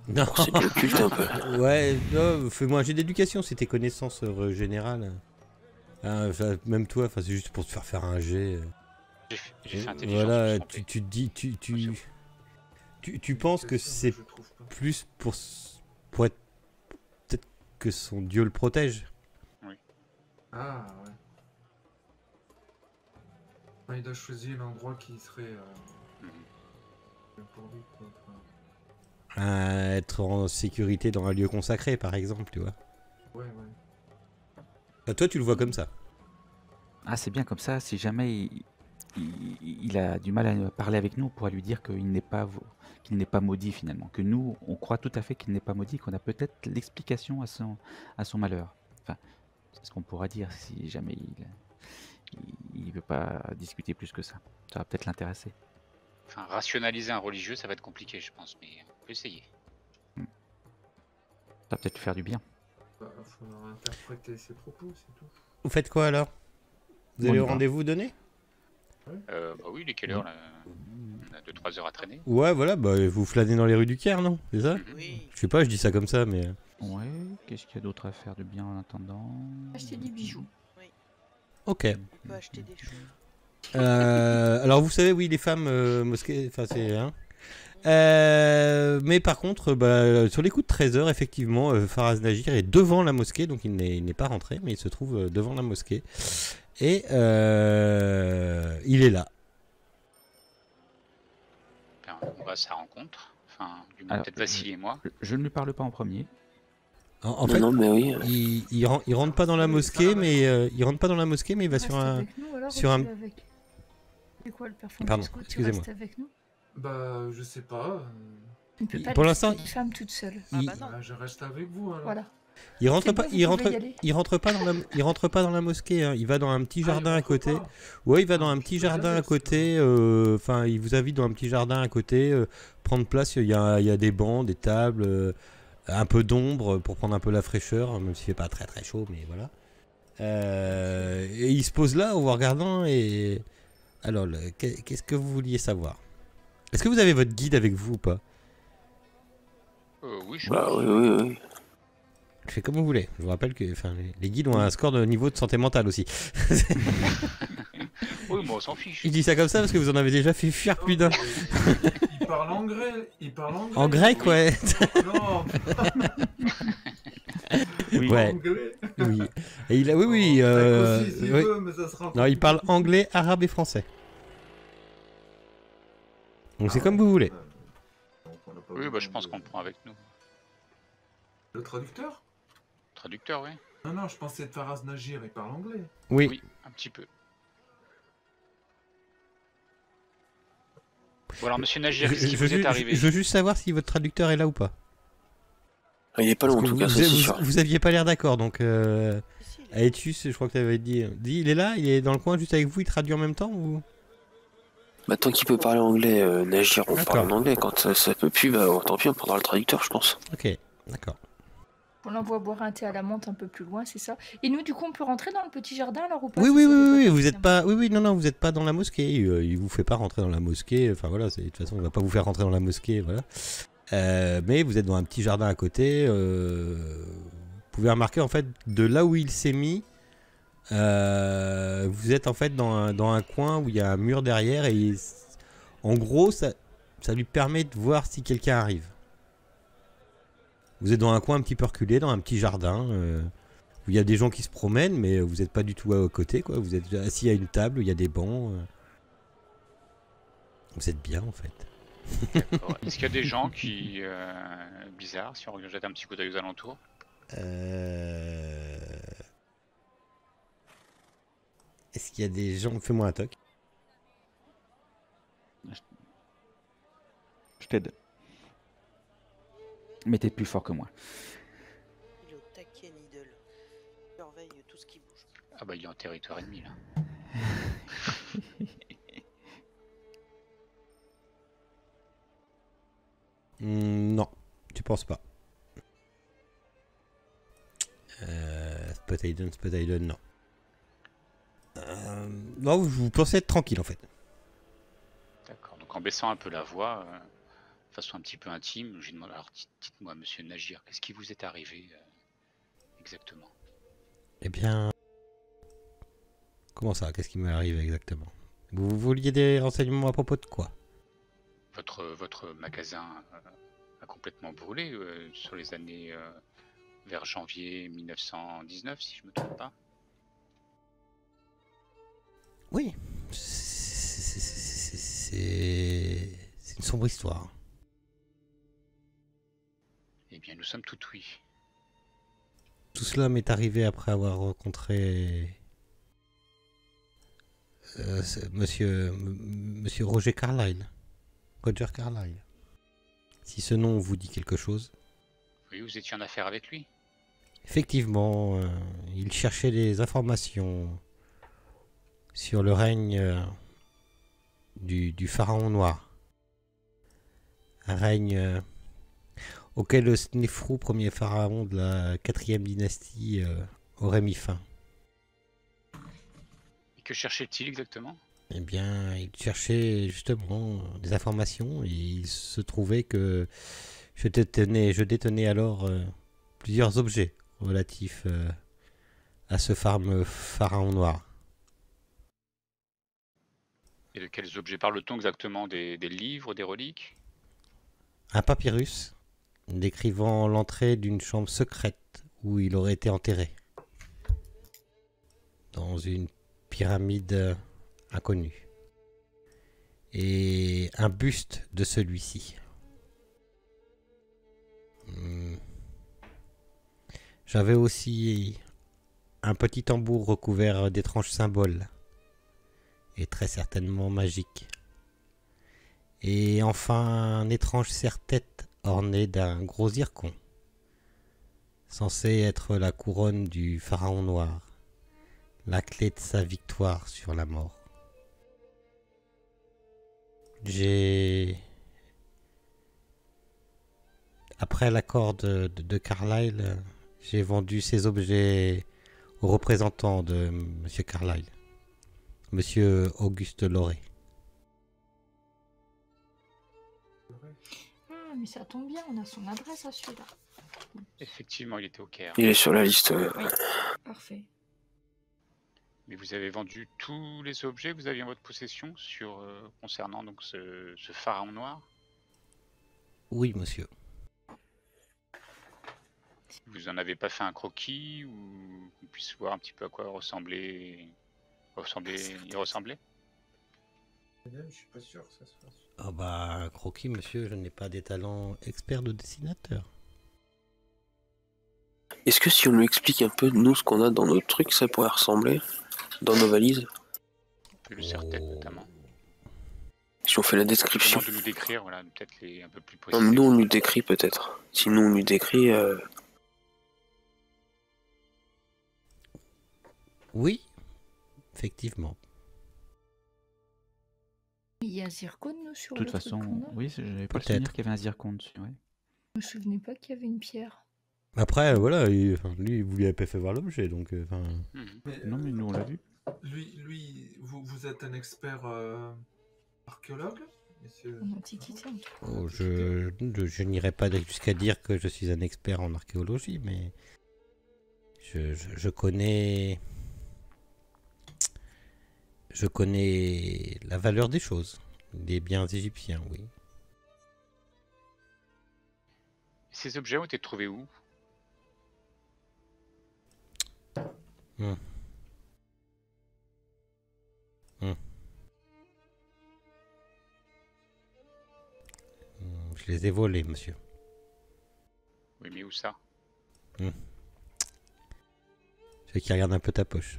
Non. C'est de l'occulte un peu. Ouais, non, fais-moi un jeu d'éducation, c'est tes connaissances générales. Hein, enfin, même toi, enfin, c'est juste pour te faire faire un jet. J'ai fait intelligence. je me Voilà, suis trompé. tu te dis, tu penses que c'est Je trouve pas. plus pour être peut-être que son dieu le protège. Ah, ouais. Enfin, il a choisi l'endroit qui serait Mhm. pour lui, quoi. Enfin, Être en sécurité dans un lieu consacré, par exemple, tu vois. ouais. Toi, tu le vois comme ça. Ah, c'est bien comme ça, si jamais il a du mal à parler avec nous, on pourra lui dire qu'il n'est pas maudit finalement. Que nous, on croit tout à fait qu'il n'est pas maudit, qu'on a peut-être l'explication à son malheur. Enfin, c'est ce qu'on pourra dire si jamais il veut pas discuter plus que ça. Ça va peut-être l'intéresser. Enfin, rationaliser un religieux, ça va être compliqué, je pense, mais on peut essayer. Ça va peut-être lui faire du bien. Bah, faudra interpréter ses propos, c'est tout. Vous faites quoi alors? Vous On avez y le va. rendez-vous donné? Bah oui, il est quelle heure là? On a 2-3 heures à traîner. Ouais, voilà, bah vous flânez dans les rues du Caire, non? C'est ça? Mhm. Oui. Je sais pas, je dis ça comme ça, mais... Ouais, qu'est-ce qu'il y a d'autre à faire de bien en attendant? Acheter des bijoux. Ok. On peut acheter des choses. Alors vous savez, oui, les femmes mosquées, enfin c'est... Hein. Mais par contre, sur les coups de 13h, effectivement, Faraz Nagir est devant la mosquée, donc il n'est pas rentré, mais il se trouve devant la mosquée. Et il est là. Enfin, on va à sa rencontre. Enfin, du moins Alors, peut-être Vassili et moi. Je ne lui parle pas en premier. En Non, fait, non, mais oui. il rentre pas dans la mosquée, mais il rentre pas dans la mosquée, mais il va Tu sur restes un... avec nous, alors, sur ou un- tu vas avec... C'est quoi le performance Pardon, squat? Tu excusez-moi. restes avec nous? Bah, je sais pas. Tu ne peux pas Pour laisser l'instant, une femme toute seule. Ah il- bah non. Bah, je reste avec vous alors. Voilà. Il rentre C'est pas, bon, vous il pouvez rentre, y aller. il rentre pas dans la, il rentre pas dans la mosquée. Hein. Il va dans un petit Ah, jardin il à rentre côté. pas. Ouais, il va dans Ah, un je petit peux jardin aller, à si côté. Enfin, il vous invite dans un petit jardin à côté, prendre place. Il y a des bancs, des tables. Un peu d'ombre pour prendre un peu la fraîcheur, même s'il fait pas très très chaud, mais voilà. Et il se pose là en vous regardant et... Alors, qu'est-ce que vous vouliez savoir? Est-ce que vous avez votre guide avec vous ou pas? Oui, je Bah pense. oui. Je fais comme vous voulez. Je vous rappelle que les guides ont un score de niveau de santé mentale aussi. Oui, moi on s'en fiche. Je dis ça comme ça parce que vous en avez déjà fait fuir plus d'un. Il parle anglais. Il parle anglais. En grec, ouais. Non, Oui. Ouais. anglais. Oui. Et il a, oui. Grec aussi, s'il Oui. veut, mais ça sera Non, il parle anglais, arabe et français. Donc c'est comme vous voulez. Donc, on n'a pas Oui, besoin bah je pense de- qu'on prend avec nous. Le traducteur? Traducteur, oui. Non, je pensais de Faraz Nagir, il parle anglais. Oui. Oui, un petit peu. Bon alors, monsieur Nagir, qu'est-ce qui vous est arrivé? je veux juste savoir si votre traducteur est là ou pas. Ah, il est pas Parce long en que tout vous, cas, ça c'est sûr. vous aviez pas l'air d'accord, donc... Si, si, il est- Aetius, je crois que tu avais dit... Il est là, il est dans le coin juste avec vous, il traduit en même temps ou... Bah, tant qu'il peut parler anglais, Nagir, on D'accord. parle en anglais. Quand ça peut plus, bah tant pis, on prendra le traducteur, je pense. Ok, d'accord. On l'envoie boire un thé à la menthe un peu plus loin, c'est ça. Et nous, du coup, on peut rentrer dans le petit jardin alors ou pas? Oui, Ça oui, serait oui, pas vous êtes pertinent. pas... Oui, non, vous êtes pas dans la mosquée. Il vous fait pas rentrer dans la mosquée. Enfin voilà, de toute façon, il va pas vous faire rentrer dans la mosquée, voilà. Mais vous êtes dans un petit jardin à côté. Vous pouvez remarquer, en fait, de là où il s'est mis, vous êtes en fait dans un coin où il y a un mur derrière et en gros, ça lui permet de voir si quelqu'un arrive. Vous êtes dans un coin un petit peu reculé, dans un petit jardin où il y a des gens qui se promènent, mais vous n'êtes pas du tout à côté, quoi. Vous êtes assis à une table où il y a des bancs. Vous êtes bien, en fait. D'accord. Est-ce qu'il y a des gens qui... bizarres, si on jette un petit coup d'œil aux alentours? Est-ce qu'il y a des gens... Fais-moi un toc. Je t'aide. Mais t'es plus fort que moi. Il est au taquet, Needle. Il surveille tout ce qui bouge. Ah bah il est en territoire ennemi là. Non, tu penses pas. Poseidon, non. Non, vous pensez être tranquille en fait. D'accord. Donc en baissant un peu la voix, de façon un petit peu intime, j'ai demandé, alors dites-moi monsieur Nagir, qu'est-ce qui vous est arrivé exactement? Eh bien... Comment ça? Qu'est-ce qui m'est arrivé exactement? Vous vouliez des renseignements à propos de quoi? Votre magasin a complètement brûlé sur les années vers janvier 1919, si je me trompe pas. Oui. C'est une sombre histoire. Eh bien, nous sommes tout oui. Tout cela m'est arrivé après avoir rencontré monsieur Roger Carlyle. Roger Carlyle. Si ce nom vous dit quelque chose. Oui, vous étiez en affaire avec lui? Effectivement, il cherchait des informations sur le règne du pharaon noir. Un règne auquel le Snefru, premier pharaon de la 4e dynastie, aurait mis fin. Et que cherchait-il exactement? Eh bien, il cherchait justement des informations et il se trouvait que je détenais alors plusieurs objets relatifs à ce fameux pharaon noir. Et de quels objets parle-t-on exactement? Des livres, des reliques? Un papyrus décrivant l'entrée d'une chambre secrète où il aurait été enterré. Dans une pyramide inconnue. Et un buste de celui-ci. J'avais aussi un petit tambour recouvert d'étranges symboles. Et très certainement magiques. Et enfin un étrange serre-tête orné d'un gros zircon, censé être la couronne du pharaon noir, la clé de sa victoire sur la mort. Après l'accord de Carlyle, j'ai vendu ces objets au représentant de Monsieur Carlyle, Monsieur Auguste Lauré. Ah, mais ça tombe bien, on a son adresse à celui-là. Effectivement, il était au Caire. Il est sur la liste. Oui, parfait. Mais vous avez vendu tous les objets que vous aviez en votre possession concernant donc ce pharaon noir? Oui, monsieur. Vous en avez pas fait un croquis ou qu'on puisse voir un petit peu à quoi il ressemblait? Je suis pas sûr que ça se fasse. Ah bah, croquis, monsieur, je n'ai pas des talents experts de dessinateur. Est-ce que si on lui explique un peu, nous, ce qu'on a dans nos trucs, ça pourrait ressembler? Dans nos valises? Le serre-tête notamment. Si on fait la description. De nous décrire, voilà, peut-être un peu plus Non, précis. nous, on lui décrit peut-être. Si nous, on lui décrit... Oui, effectivement. Il y a un zircon, nous, sur De toute le truc façon, qu'on a. oui, j'avais pas le Peut-être. souvenir qu'il y avait un zircon dessus. Ouais. Je me souvenais pas qu'il y avait une pierre. Après, voilà, lui, il voulait pas fait voir l'objet, donc... Non, mais nous, on l'a vu. Lui, vous êtes un expert archéologue, monsieur? En antiquité, en tout cas. Oh, je n'irai pas jusqu'à dire que je suis un expert en archéologie, mais je connais... Je connais la valeur des choses, des biens égyptiens, oui. Ces objets ont été trouvés où? Je les ai volés, monsieur. Oui, mais où ça? Ceux qui regardent un peu ta poche.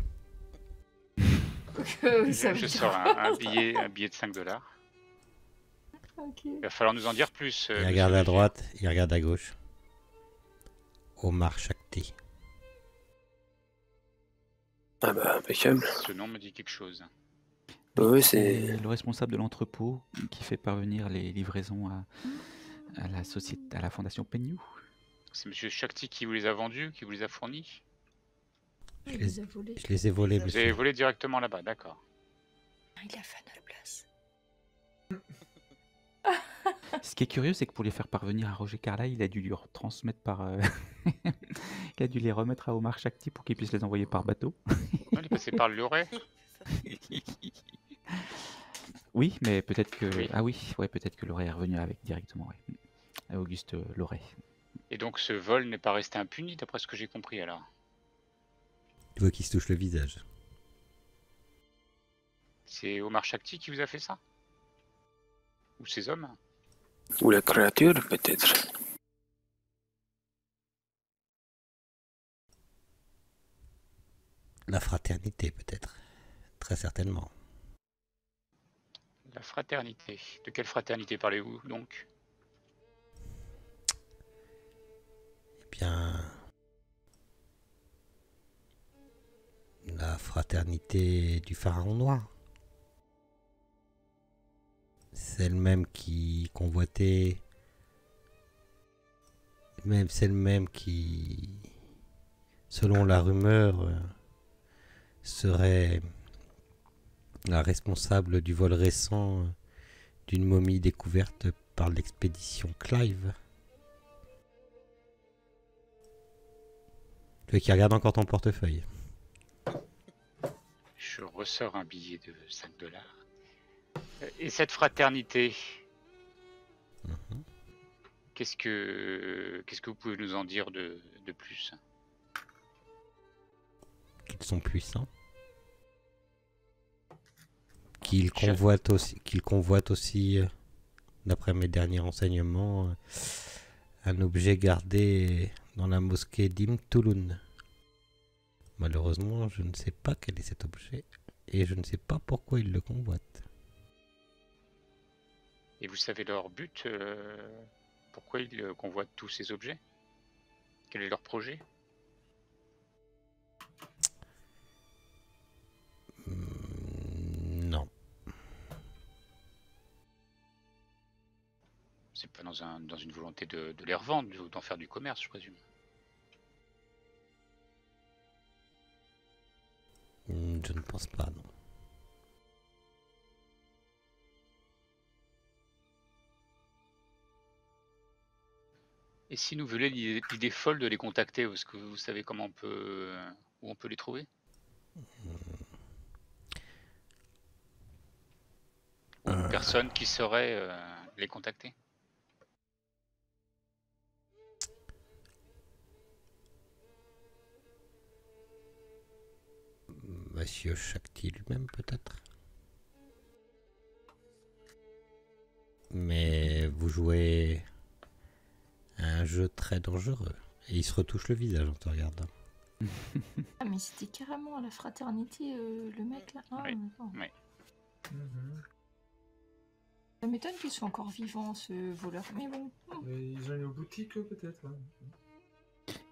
Je sors un billet de 5 $. Okay. Il va falloir nous en dire plus. Il regarde à droite, il regarde à gauche. Omar Shakti. Ah bah, impeccable. Ce nom me dit quelque chose. Oui, C'est c'est... le responsable de l'entrepôt qui fait parvenir les livraisons à la société, à la fondation Peignou. C'est monsieur Shakti qui vous les a vendus, qui vous les a fournis? Je Il les a volés. les ai volés, Vous monsieur. avez volé directement là-bas, d'accord. Il a fait à notre place. Ce qui est curieux, c'est que pour les faire parvenir à Roger Carlyle, il a dû lui retransmettre par... il a dû les remettre à Omar Shakti pour qu'il puisse les envoyer par bateau. Non, il est passé par le Loret. Oui, mais peut-être que... Oui. Ah oui, ouais, peut-être que Loret est revenu avec directement, ouais. Auguste Loret. Et donc ce vol n'est pas resté impuni, d'après ce que j'ai compris alors. Tu vois qu'il se touche le visage. C'est Omar Shakti qui vous a fait ça? Ou ces hommes? Ou la créature, peut-être. La fraternité, peut-être. Très certainement. La fraternité. De quelle fraternité parlez-vous donc? Eh bien... La fraternité du pharaon noir. Celle même qui convoitait... Celle même qui... Selon la rumeur... serait la responsable du vol récent d'une momie découverte par l'expédition Clive. Tu veux qu'il regarde encore ton portefeuille? Je ressors un billet de 5 $. Et cette fraternité, qu'est-ce que vous pouvez nous en dire de plus? Qu'ils sont puissants. Qu'ils convoitent aussi, d'après mes derniers renseignements, un objet gardé dans la mosquée d'Imtulun. Malheureusement, je ne sais pas quel est cet objet et je ne sais pas pourquoi ils le convoitent. Et vous savez leur but? Pourquoi ils convoitent tous ces objets? Quel est leur projet? Non. C'est pas dans une volonté de les revendre, d'en faire du commerce, je présume. Je ne pense pas, non. Et si nous venait l'idée folle de les contacter, est-ce que vous savez comment où on peut les trouver? Ou une personne qui saurait les contacter? Monsieur Shakti lui-même, peut-être. Mais vous jouez à un jeu très dangereux. Et il se retouche le visage en te regardant. Ah, mais c'était carrément à la fraternité, le mec là. Ah, Oui. d'accord. Oui. Ça m'étonne qu'il soit encore vivant, ce voleur. Mais bon. Et ils ont une boutique, peut-être. Ouais.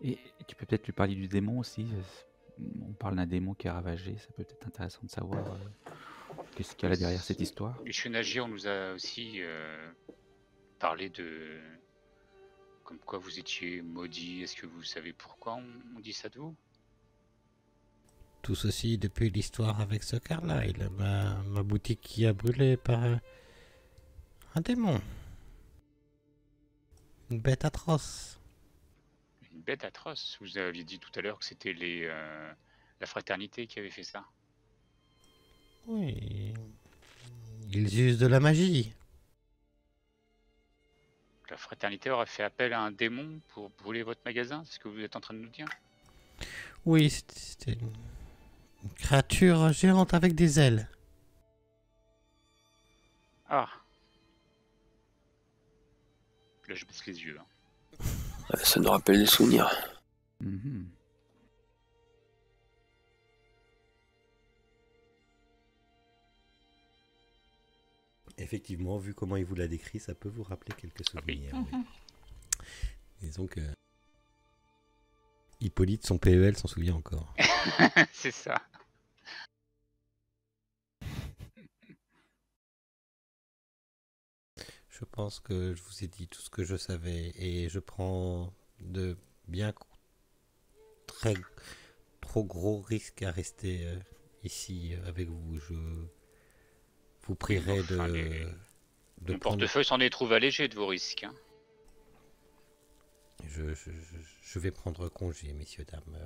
Et tu peux peut-être lui parler du démon aussi. On parle d'un démon qui est ravagé. Ça peut être intéressant de savoir qu'est-ce qu'il y a là derrière cette histoire. Monsieur Nagir, on nous a aussi parlé de... Comme quoi vous étiez maudit. Est-ce que vous savez pourquoi on dit ça de vous? Tout ceci depuis l'histoire avec ce Carlyle. Ma boutique qui a brûlé par un démon. Une bête atroce. Une bête atroce. Vous aviez dit tout à l'heure que c'était la fraternité qui avait fait ça. Oui. Ils usent de la magie. La fraternité aurait fait appel à un démon pour brûler votre magasin, c'est ce que vous êtes en train de nous dire? Oui, c'était une créature géante avec des ailes. Ah. Là, je baisse les yeux. Ça nous rappelle des souvenirs. Mhm. Effectivement, vu comment il vous l'a décrit, ça peut vous rappeler quelques souvenirs. Oui. Disons que Hippolyte, son PEL, s'en souvient encore. C'est ça. Je pense que je vous ai dit tout ce que je savais et je prends de bien trop gros risques à rester ici avec vous. Je vous prierai Enfin, de mon prendre... portefeuille s'en est trouvé allégé de vos risques. Hein. Je vais prendre congé, messieurs, dames,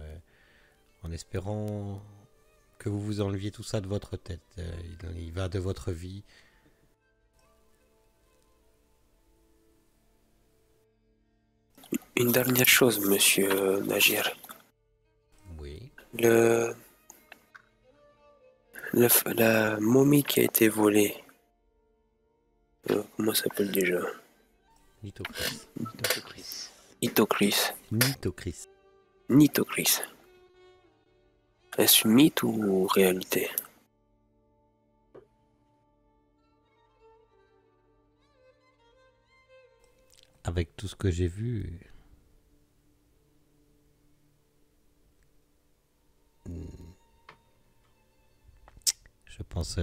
en espérant que vous vous enleviez tout ça de votre tête. Il va de votre vie. Une dernière chose, monsieur Nagir. Oui. La momie qui a été volée. Comment ça s'appelle déjà? Nitocris. Nitocris. Est-ce mythe ou réalité? Avec tout ce que j'ai vu, je pense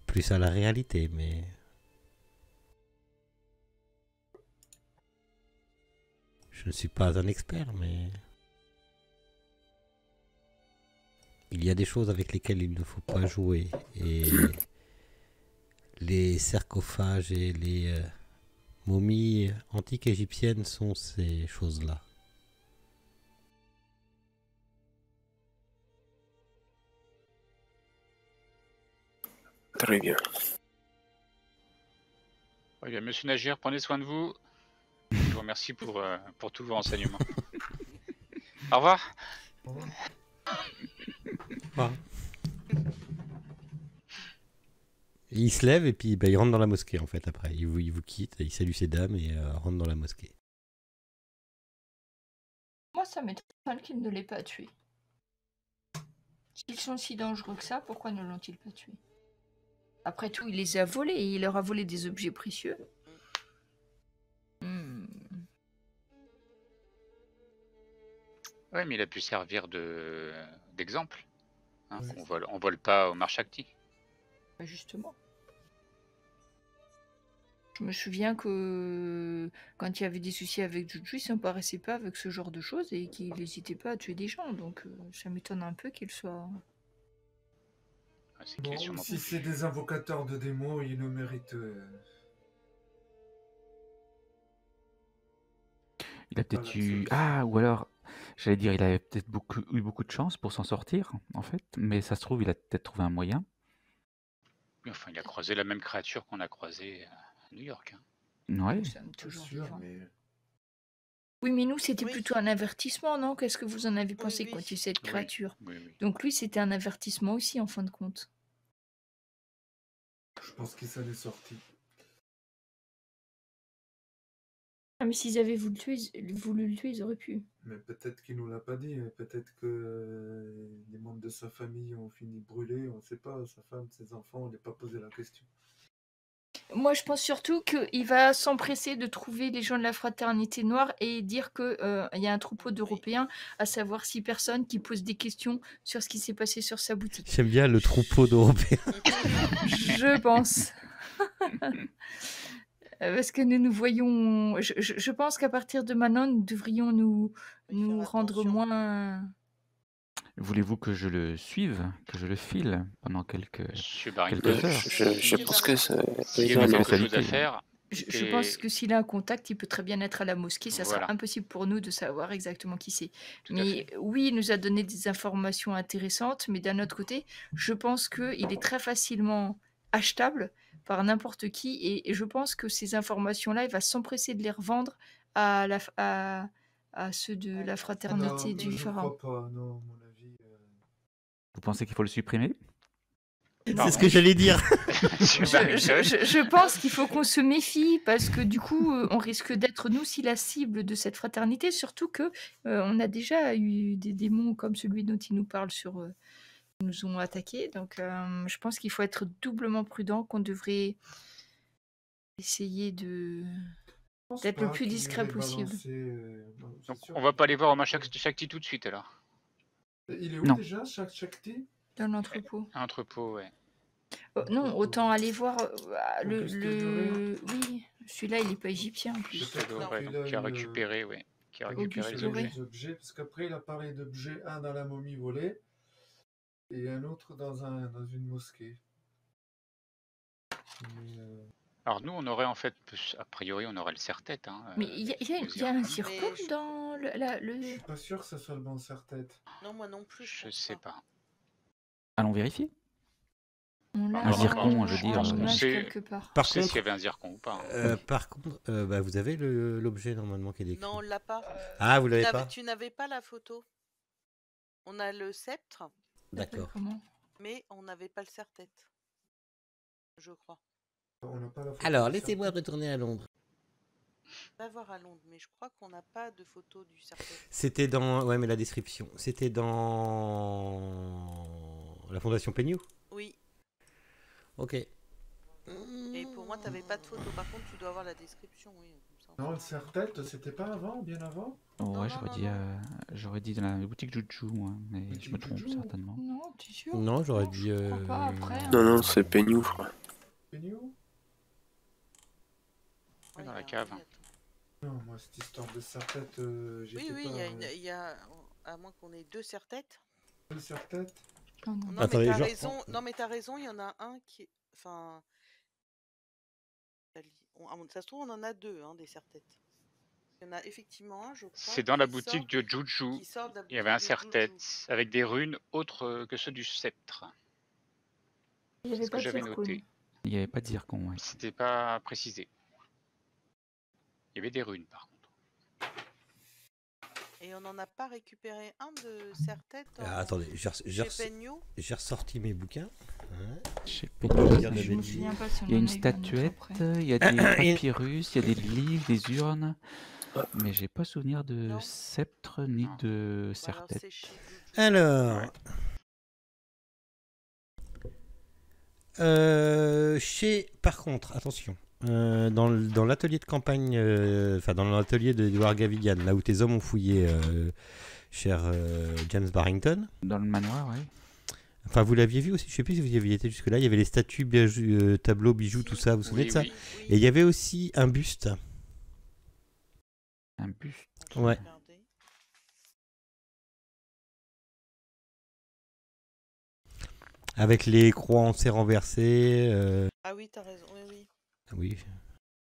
plus à la réalité, mais je ne suis pas un expert, mais il y a des choses avec lesquelles il ne faut pas jouer, et les sarcophages et les momies antiques égyptiennes sont ces choses-là. Très bien. Eh bien, monsieur Nagir, prenez soin de vous. Je vous remercie pour tous vos renseignements. Au revoir. Au revoir. Voilà. Et il se lève et puis il rentre dans la mosquée en fait après. Il vous quitte, il salue ses dames et rentre dans la mosquée. Moi, ça m'étonne qu'ils ne l'aient pas tué. S'ils sont si dangereux que ça, pourquoi ne l'ont-ils pas tué? Après tout, il les a volés et il leur a volé des objets précieux. Ouais, mais il a pu servir d'exemple. Hein, Ouais. on vole pas au Marshakti. Justement. Je me souviens que quand il y avait des soucis avec Juju, il s'emparissait pas avec ce genre de choses et qu'il n'hésitait pas à tuer des gens. Donc ça m'étonne un peu qu'il soit... Ah, c'est qu'il est Bon, sûrement si c'est des invocateurs de démons, ils le méritent. Il a peut-être Voilà, eu... c'est- Ah, ou alors, j'allais dire, il avait peut-être eu beaucoup de chance pour s'en sortir, en fait. Mais ça se trouve, il a peut-être trouvé un moyen. Oui, enfin, il a croisé la même créature qu'on a croisée à New York. Hein. Ouais. Nous sommes Pas toujours sûr, vivants. mais Oui, mais nous, c'était Oui. plutôt un avertissement, non? Qu'est-ce que vous en avez pensé oui. quand il y a eu cette Oui, créature? oui, oui. Donc lui, c'était un avertissement aussi, en fin de compte. je pense qu'il s'en est sorti. Ah, mais s'ils avaient voulu le tuer, ils auraient pu. Mais peut-être qu'il nous l'a pas dit. Peut-être que les membres de sa famille ont fini brûlés. On ne sait pas. Sa femme, ses enfants, on n'a pas posé la question. Moi, je pense surtout qu'il va s'empresser de trouver les gens de la fraternité noire et dire qu'il y a un troupeau d'Européens, à savoir 6 personnes qui posent des questions sur ce qui s'est passé sur sa boutique. J'aime bien le troupeau d'Européens. Je pense. Parce que nous voyons... Je pense qu'à partir de maintenant, nous devrions nous faire rendre attention. moins... Voulez-vous que je le suive, que je le file pendant quelques Monsieur heures? Barrington, Je pense que ça. s'il y c'est avait ma quelque chose à spécialité. faire, Je pense que s'il a un contact, il peut très bien être à la mosquée. Ça Voilà. sera impossible pour nous de savoir exactement qui c'est. tout à Mais fait. oui, il nous a donné des informations intéressantes. Mais d'un autre côté, je pense qu'il est très facilement achetable par n'importe qui. Et je pense que ces informations-là, il va s'empresser de les revendre à, à ceux de la Non, fraternité du je pharaon. crois pas. Non, à mon avis. Vous pensez qu'il faut le supprimer? Pardon. C'est ce que j'allais dire. Monsieur Barrington, Je pense qu'il faut qu'on se méfie parce que du coup, on risque d'être nous aussi la cible de cette fraternité, surtout que on a déjà eu des démons comme celui dont il nous parle sur qui nous ont attaqués. Donc, je pense qu'il faut être doublement prudent, qu'on devrait essayer Je pense d'être le pas plus qu'il discret irait possible. balancer, non, c'est donc, sûr on va qu'il- pas aller voir au Shakti tout de suite alors. Il est où Non. déjà, Shakti? Dans l'entrepôt. Un entrepôt, ouais. Non, autant aller voir Au le, Custodio. Oui, celui-là, il n'est pas égyptien en plus. Peut-être Ouais, qu'il donc, qui a une- récupéré, ouais. Qui a peut-être récupéré qu'il les a Custodio. objets. des objets, parce qu'après il a parlé d'objet, un dans la momie volée et un autre dans une mosquée. Mais, Alors nous, on aurait en fait, a priori, on aurait le serre-tête. Hein, Mais il y a un zircon dans je suis pas sûr que ça soit le bon serre-tête. Non, moi non plus. Je pense sais pas. pas. Allons vérifier. On l'a Un zircon, je veux dire, en on image sait- quelque part. Par On sait contre, s'il y avait un zircon ou pas. Hein. par contre, vous avez l'objet normalement qui est décrit. Non, on l'a pas. Ah, vous Tu l'avez n'avais- pas? Tu n'avais pas la photo. On a le sceptre, D'accord. Comment? mais on n'avait pas le serre-tête. Je crois. On n'a pas la photo Alors, du laissez-moi serre-tête. retourner à Londres. Va voir à Londres, mais je crois qu'on n'a pas de photo du serre-tête. C'était dans... Ouais, mais la description. C'était dans... la Fondation Peignou? Oui. Ok. Et pour moi, tu n'avais pas de photo. Par contre, tu dois avoir la description, oui. Comme ça, on Non, le saura. serre-tête, c'était pas avant, bien avant? Oh, Non, ouais, non, j'aurais dit dans la boutique Juju, moi, mais je me Boutique trompe Juju. certainement. Non, tu es sûr? Non, j'aurais dit... Je crois pas après. hein. Non, non, c'est Peignou, je crois. Peignou? Ouais, dans il la y a- cave. oui, attends. Non, moi, cette histoire de serre-tête, Oui, j'étais oui, pas... il y a... À moins qu'on ait deux serre-têtes. Le serre-tête? Non, non. Non, Attendez, mais t'as je raison. reprends. Non, mais t'as raison, il y en a un qui... Enfin... Ça se trouve, on en a deux, hein, des serre-têtes. Il y en a effectivement un, je crois. C'est dans la qui boutique sort- de Juju. qui sort de la Il y avait un boutique de serre-tête Juju. avec des runes autres que ceux du sceptre. Il n'y avait ce que pas de j'avais zircon. noté. Il n'y avait pas de zircon, ouais. C'était pas précisé. Il y avait des runes par contre. Et on n'en a pas récupéré un de serre-tête Ah, attendez, j'ai chez Peignou. ressorti mes bouquins. Hein. Je sais Pour pas. pas dire de Je me bêtises. souviens pas si on Il y a en une a eu un autre statuette, après. il y a des papyrus, il y a des livres, des urnes, mais j'ai pas souvenir de Non. sceptre ni Non. de Ou alors serre-tête. c'est chez Juju. Alors... Ouais. Par contre, attention, dans l'atelier de campagne, enfin dans l'atelier d'Edward Gavigan, là où tes hommes ont fouillé, cher James Barrington, Dans le manoir, ouais. Enfin, vous l'aviez vu aussi, je sais plus si vous y aviez été jusque-là. Il y avait les statues, tableaux, bijoux, tout ça. Vous vous souvenez de ça? Oui. Et il y avait aussi un buste. Un buste. Ouais. Avec les croix en serre renversées. Ah oui, t'as raison. Oui. Oui.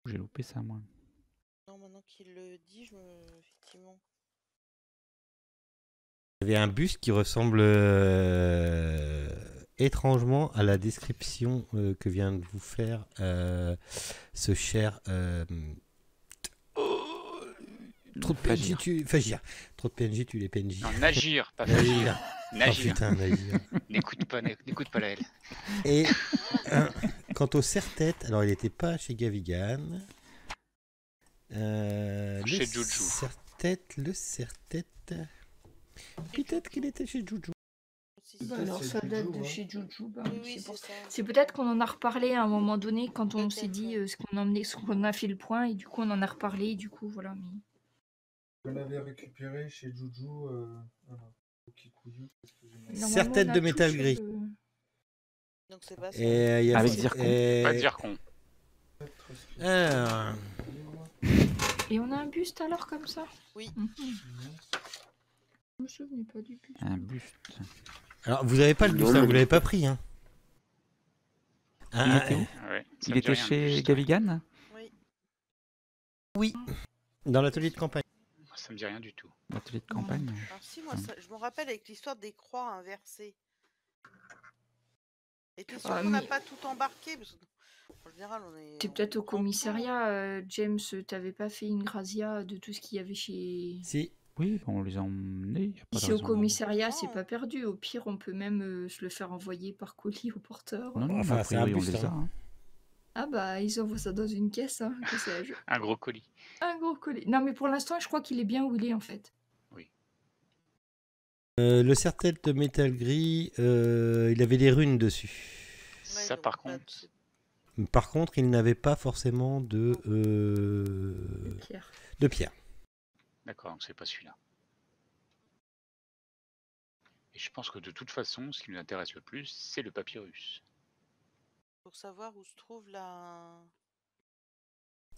J'ai loupé ça, moi. Non, maintenant qu'il le dit, effectivement. Il y avait un buste qui ressemble étrangement à la description que vient de vous faire ce cher... Trop de PNJ, trop de PNJ, tu les PNJ. Non, Nagir, pas Nagir. Nagir. Oh putain, Nagir. N'écoute pas la L. Et quant au serre-tête, alors il n'était pas chez Gavigan. Chez Juju. Le serre-tête. Peut-être qu'il était chez Juju. Bah alors ça date de chez Juju. Bah, Oui, c'est peut-être qu'on en a reparlé à un moment donné quand on s'est dit ce qu'on a fait le point et du coup on en a reparlé et du coup voilà. Mais... On l'avait récupéré chez Juju. Serre-tête de métal gris. Donc c'est pas ça. Avec zircon. Pas de zircon. Et on a un buste alors comme ça? Oui. Je me souvenais pas du buste. Un buste. Alors vous avez pas le buste, vous l'avez pas pris, hein? Il était où? Ouais, Il était chez Gavigan? Oui. Dans l'atelier de campagne. Ça me dit rien du tout. L'atelier de campagne. Alors si, moi, je me rappelle avec l'histoire des croix inversées. Et t'es sûr qu'on n'a pas tout embarqué parce que, en général, on est... T'es peut-être au commissariat, James, t'avais pas fait une razzia de tout ce qu'il y avait chez... Si. Oui, on les a emmenés. Si c'est au commissariat, c'est pas perdu. Au pire, on peut même se le faire envoyer par colis au porteur. Non, Enfin, a priori, on les a. Hein. Ah bah, ils envoient ça dans une caisse, hein, que sais-je. Un gros colis. Un gros colis. Non, mais pour l'instant, je crois qu'il est bien où il est, en fait. Oui. Le serre-tête de métal gris, il avait des runes dessus. Ça, par contre... Par contre, il n'avait pas forcément de pierre. D'accord, donc c'est pas celui-là. Et je pense que de toute façon, ce qui nous intéresse le plus, c'est le papyrus. Pour savoir où se trouve la...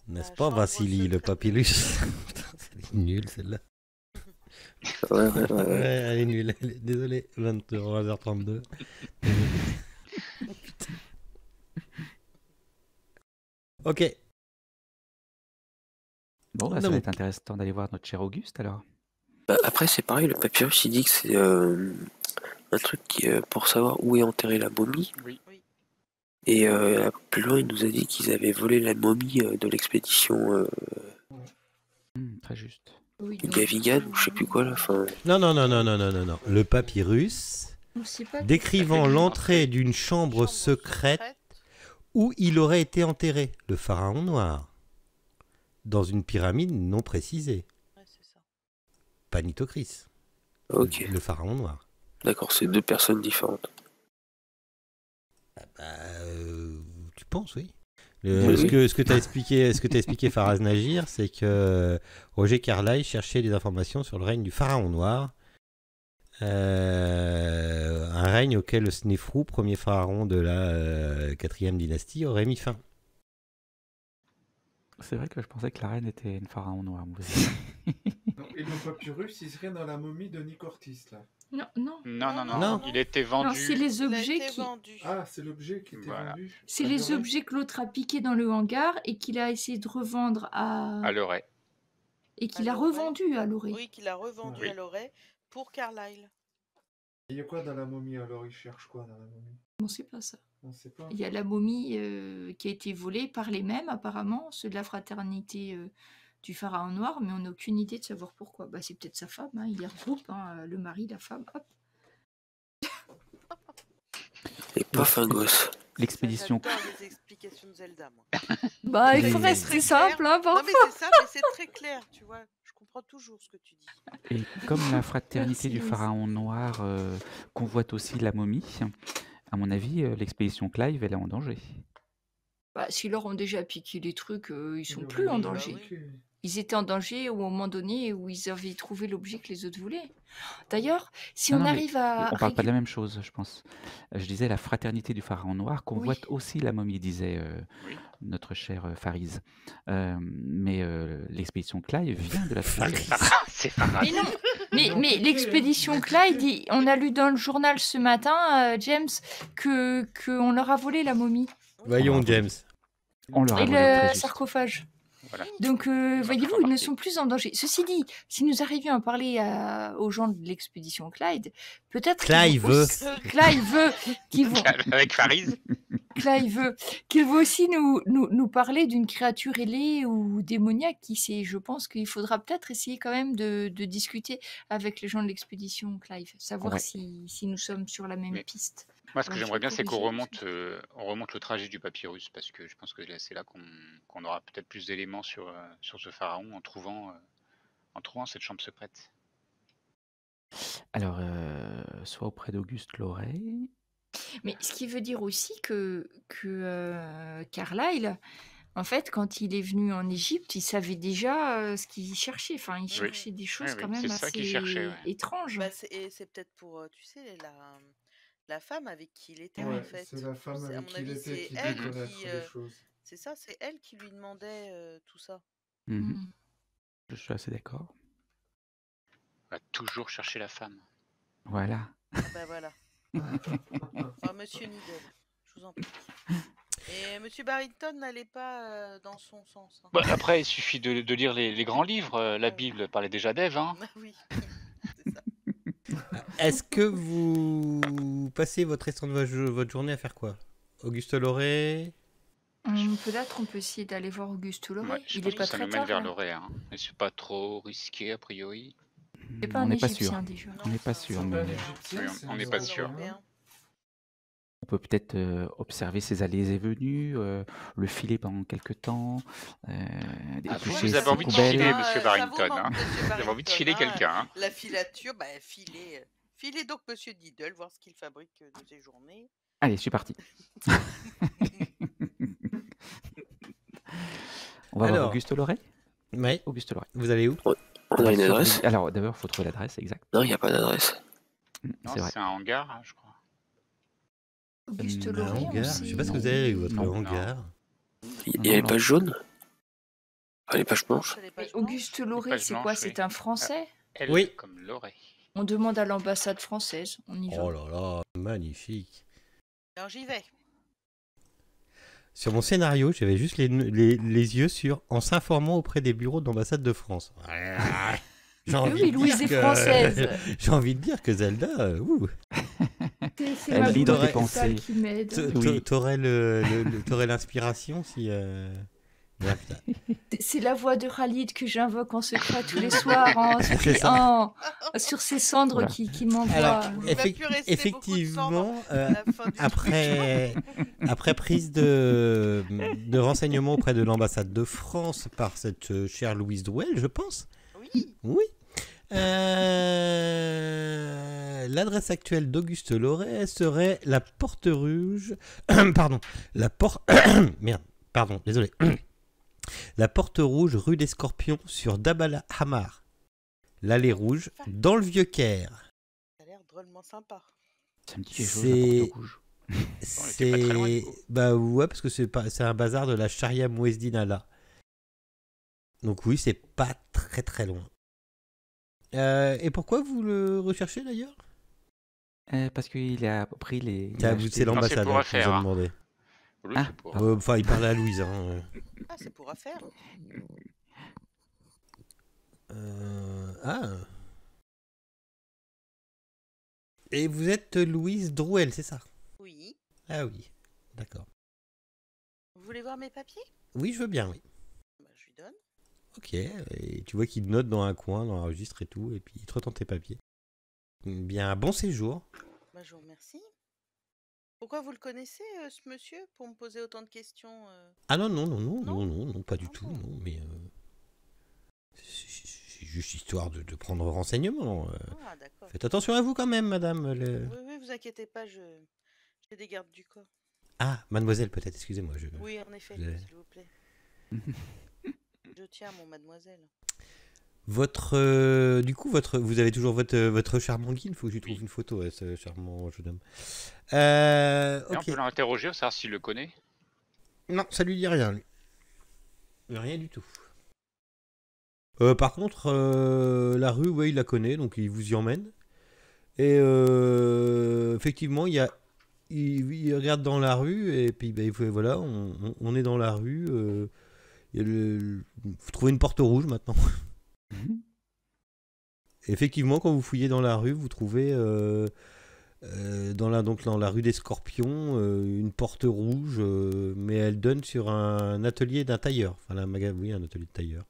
N'est-ce pas, Vassili, le papyrus? Elle est nulle, celle-là. Ouais. Elle est nulle. Désolé, 23h32. Oh, putain. Ok. Bon, bah, ça va être intéressant d'aller voir notre cher Auguste, alors. Bah, après, c'est pareil, le papyrus, il dit que c'est un truc qui, pour savoir où est enterrée la momie. Oui. Et plus loin, il nous a dit qu'ils avaient volé la momie de l'expédition Très juste. Gavigan, ou je sais plus quoi, là. Fin... Non. Le papyrus décrivant l'entrée d'une chambre secrète où il aurait été enterré, le pharaon noir, dans une pyramide non précisée. Ouais, c'est ça. Pas Nitocris. Ok. Le pharaon noir. D'accord, c'est deux personnes différentes. Tu penses, oui. Ce que t'as expliqué Faraz Nagir, c'est que Roger Carlyle cherchait des informations sur le règne du pharaon noir. Un règne auquel le Snefrou, premier pharaon de la 4e dynastie, aurait mis fin. C'est vrai que je pensais que la reine était une pharaon noire. Et le papyrus, il serait dans la momie de Nicortis, là. Non. Il était vendu. Non, c'est les objets qui... Ah, c'est l'objet qui était vendu. C'est les objets que l'autre a piqués dans le hangar et qu'il a essayé de revendre à Loret. Et qu'il a revendu à Loret. Oui, qu'il a revendu à Loret pour Carlyle. Il y a quoi dans la momie alors? Il cherche quoi dans la momie? On ne sait pas ça. On sait pas. Il y a la momie qui a été volée par les mêmes, apparemment, ceux de la fraternité du pharaon noir, mais on n'a aucune idée de savoir pourquoi. Bah, c'est peut-être sa femme, hein, il les regroupe, hein, le mari, la femme, hop. Et paf, un gosse. L'expédition. J'adore les explications de Zelda, moi. Bah, il faut rester simple, hein, parfois. Non, mais c'est ça, mais c'est très clair, tu vois. Je comprends toujours ce que tu dis. Et comme la fraternité du pharaon noir convoite aussi la momie, à mon avis, l'expédition Clive, elle est en danger. Bah, si leur ont déjà piqué les trucs, ils sont plus en danger. Ils étaient en danger au moment donné où ils avaient trouvé l'objet que les autres voulaient. D'ailleurs, si Non, on non, mais arrive à on parle pas de la même chose, je pense. Je disais la fraternité du pharaon noir, qu'on voit Oui. aussi la momie, disait Oui. notre cher Fariz. Mais l'expédition Clive vient de la trouver. C'est Farah. Mais non, mais l'expédition Clyde, on a lu dans le journal ce matin, James, qu'on leur a volé la momie Voyons, James. On leur a et volé, très le juste. sarcophage. Voilà. Donc, m'a voyez-vous, fait ils ne remarquer. sont plus en danger. Ceci dit, si nous arrivions à parler aux gens de l'expédition Clyde, peut-être qu'ils vont Avec Fariz. qu'ils vont aussi nous parler d'une créature ailée ou démoniaque. Qui sait, je pense qu'il faudra peut-être essayer quand même de discuter avec les gens de l'expédition Clive, savoir Ouais. si nous sommes sur la même Mais piste. Moi, ce que Alors, je j'aimerais vais bien, c'est qu'on corriger. remonte le trajet du papyrus, parce que je pense que c'est là qu'on aura peut-être plus d'éléments sur ce pharaon en trouvant cette chambre secrète. Alors, soit auprès d'Auguste Loret. Mais ce qui veut dire aussi que Carlyle, en fait, quand il est venu en Égypte, il savait déjà ce qu'il cherchait. Enfin, il Oui. cherchait des choses oui, quand c'est même ça qu'il cherchait, ouais. assez étranges. Bah, et c'est peut-être pour, tu sais, la femme avec qui il était en Ouais, fait. c'est la femme À avec mon qui il avis, était c'est qui elle peut connaître qui, des choses. c'est ça, c'est elle qui lui demandait tout ça. Mhm. Mm. Je suis assez d'accord. On va toujours chercher la femme. Voilà. Ah bah voilà. Oh, Monsieur Needle, je vous en prie. Et Monsieur Barrington n'allait pas dans son sens. Hein. Bah, après, il suffit de lire les grands livres. La Bible parlait déjà d'Ève. Hein. Ah oui, c'est ça. Est-ce que vous passez votre restant de votre journée à faire quoi? Auguste Loret? Peut-être on peut essayer d'aller voir Auguste Loret. Ouais, je Il pense est que pas ça très nous mène tard. vers Là. l'Orée. Hein. Mais c'est pas trop risqué, a priori. C'est pas On un n'est pas sûr. Égyptien déjà. Non, On n'est pas c'est sûr, un mais un Européen. Égyptien, Oui, c'est on un n'est pas C'est un sûr. Européen. on peut peut-être observer ses allées et venues, le filer pendant quelques temps, éplucher Vous avez ses envie de poubelles. filer, Ah, monsieur ça vous Barrington. manque, Hein. Monsieur Vous avez envie de Barrington, filer hein, quelqu'un. Hein. La filature, bah filez donc Monsieur Needle, voir ce qu'il fabrique de ses journées. Allez, je suis parti. On va voir Alors, Auguste Loret. ouais, Auguste Loret. vous allez où? On a une Sur adresse? Alors, d'abord, il faut trouver l'adresse exacte. Non, il n'y a pas d'adresse. Non, C'est vrai. c'est un hangar, hein, je crois. Auguste Un Un Loret, on hangar? Je sais pas ce que sait. vous avez avec votre Non. hangar. Il Non, y a les non. pages jaunes? Pas les pages blanches? C'est les Mais pages blanches. Auguste Loret, pages c'est quoi? blanches, C'est oui. un Français? Elle, Oui. comme l'Orée. On demande à l'ambassade française. On y va. Oh là là, magnifique. Alors j'y vais. Sur mon scénario, j'avais juste les yeux sur « En s'informant auprès des bureaux de l'ambassade de France ». J'ai envie Oui, de Louise dire est que- française. J'ai envie de dire que Zelda, C'est Elle ma lit boule dans tes de cristal pensées. qui m'aide. Oui. t'aurais t'aurais l'inspiration si... Ah, putain. C'est la voix de Khalid que j'invoque en secret tous les soirs C'est ça. sur ces cendres Voilà. qui m'envoient. Alors, Il va plus rester effectivement, à la fin du après prise de renseignements auprès de l'ambassade de France par cette chère Louise Drouel, je pense. Oui. Oui. L'adresse actuelle d'Auguste Loret serait la Porte Rouge. Pardon. La porte. Merde. Pardon. Désolé. La Porte Rouge, rue des Scorpions, sur Dabala Hamar. L'allée rouge, dans le Vieux-Caire. Ça a l'air drôlement sympa. Ça me dit quelque chose, la porte rouge. était pas très loin, du coup. Bah ouais, parce que c'est un bazar de la Sharia Mouezdinala. Donc oui, c'est pas très très loin. Et pourquoi vous le recherchez d'ailleurs? Parce qu'il a pris les. C'est acheté- c'est l'ambassadeur pour qui affaires, vous a hein. demandé. Oui, Ah. c'est pour- Enfin, il parlait à Louise. Hein. Ah, c'est pour affaire. Ah. Et vous êtes Louise Drouel, c'est ça? Oui. Ah oui, d'accord. Vous voulez voir mes papiers? Oui, je veux bien, oui. Bah, je lui donne. Ok, et tu vois qu'il note dans un coin, dans un registre et tout, et puis il te retend tes papiers. Bien, bon séjour. Bah, je vous remercie. Pourquoi vous le connaissez, ce monsieur, pour me poser autant de questions Ah non, non, non, non, Non non, non, non, pas du Ah tout, bon. non, mais c'est juste histoire de prendre renseignement. Ah, d'accord. Faites attention à vous quand même, madame. Oui, oui, vous inquiétez pas, j'ai des gardes du corps. Ah, mademoiselle, peut-être, excusez-moi. Oui, en effet, Vous avez- s'il vous plaît. Je tiens, mon mademoiselle. Du coup, vous avez toujours votre charmant guide. Il faut que je lui trouve une photo, ce charmant jeune homme. Et on Ok. peut l'interroger, savoir s'il le connaît. Non, ça lui dit rien, lui. Rien du tout. Par contre, la rue, ouais, il la connaît, donc il vous y emmène. Et effectivement, il regarde dans la rue, et puis voilà, on est dans la rue. Vous trouvez une porte rouge maintenant. Effectivement, quand vous fouillez dans la rue, vous trouvez dans la rue des Scorpions une porte rouge, mais elle donne sur un atelier d'un tailleur. Enfin, oui, un atelier de tailleur.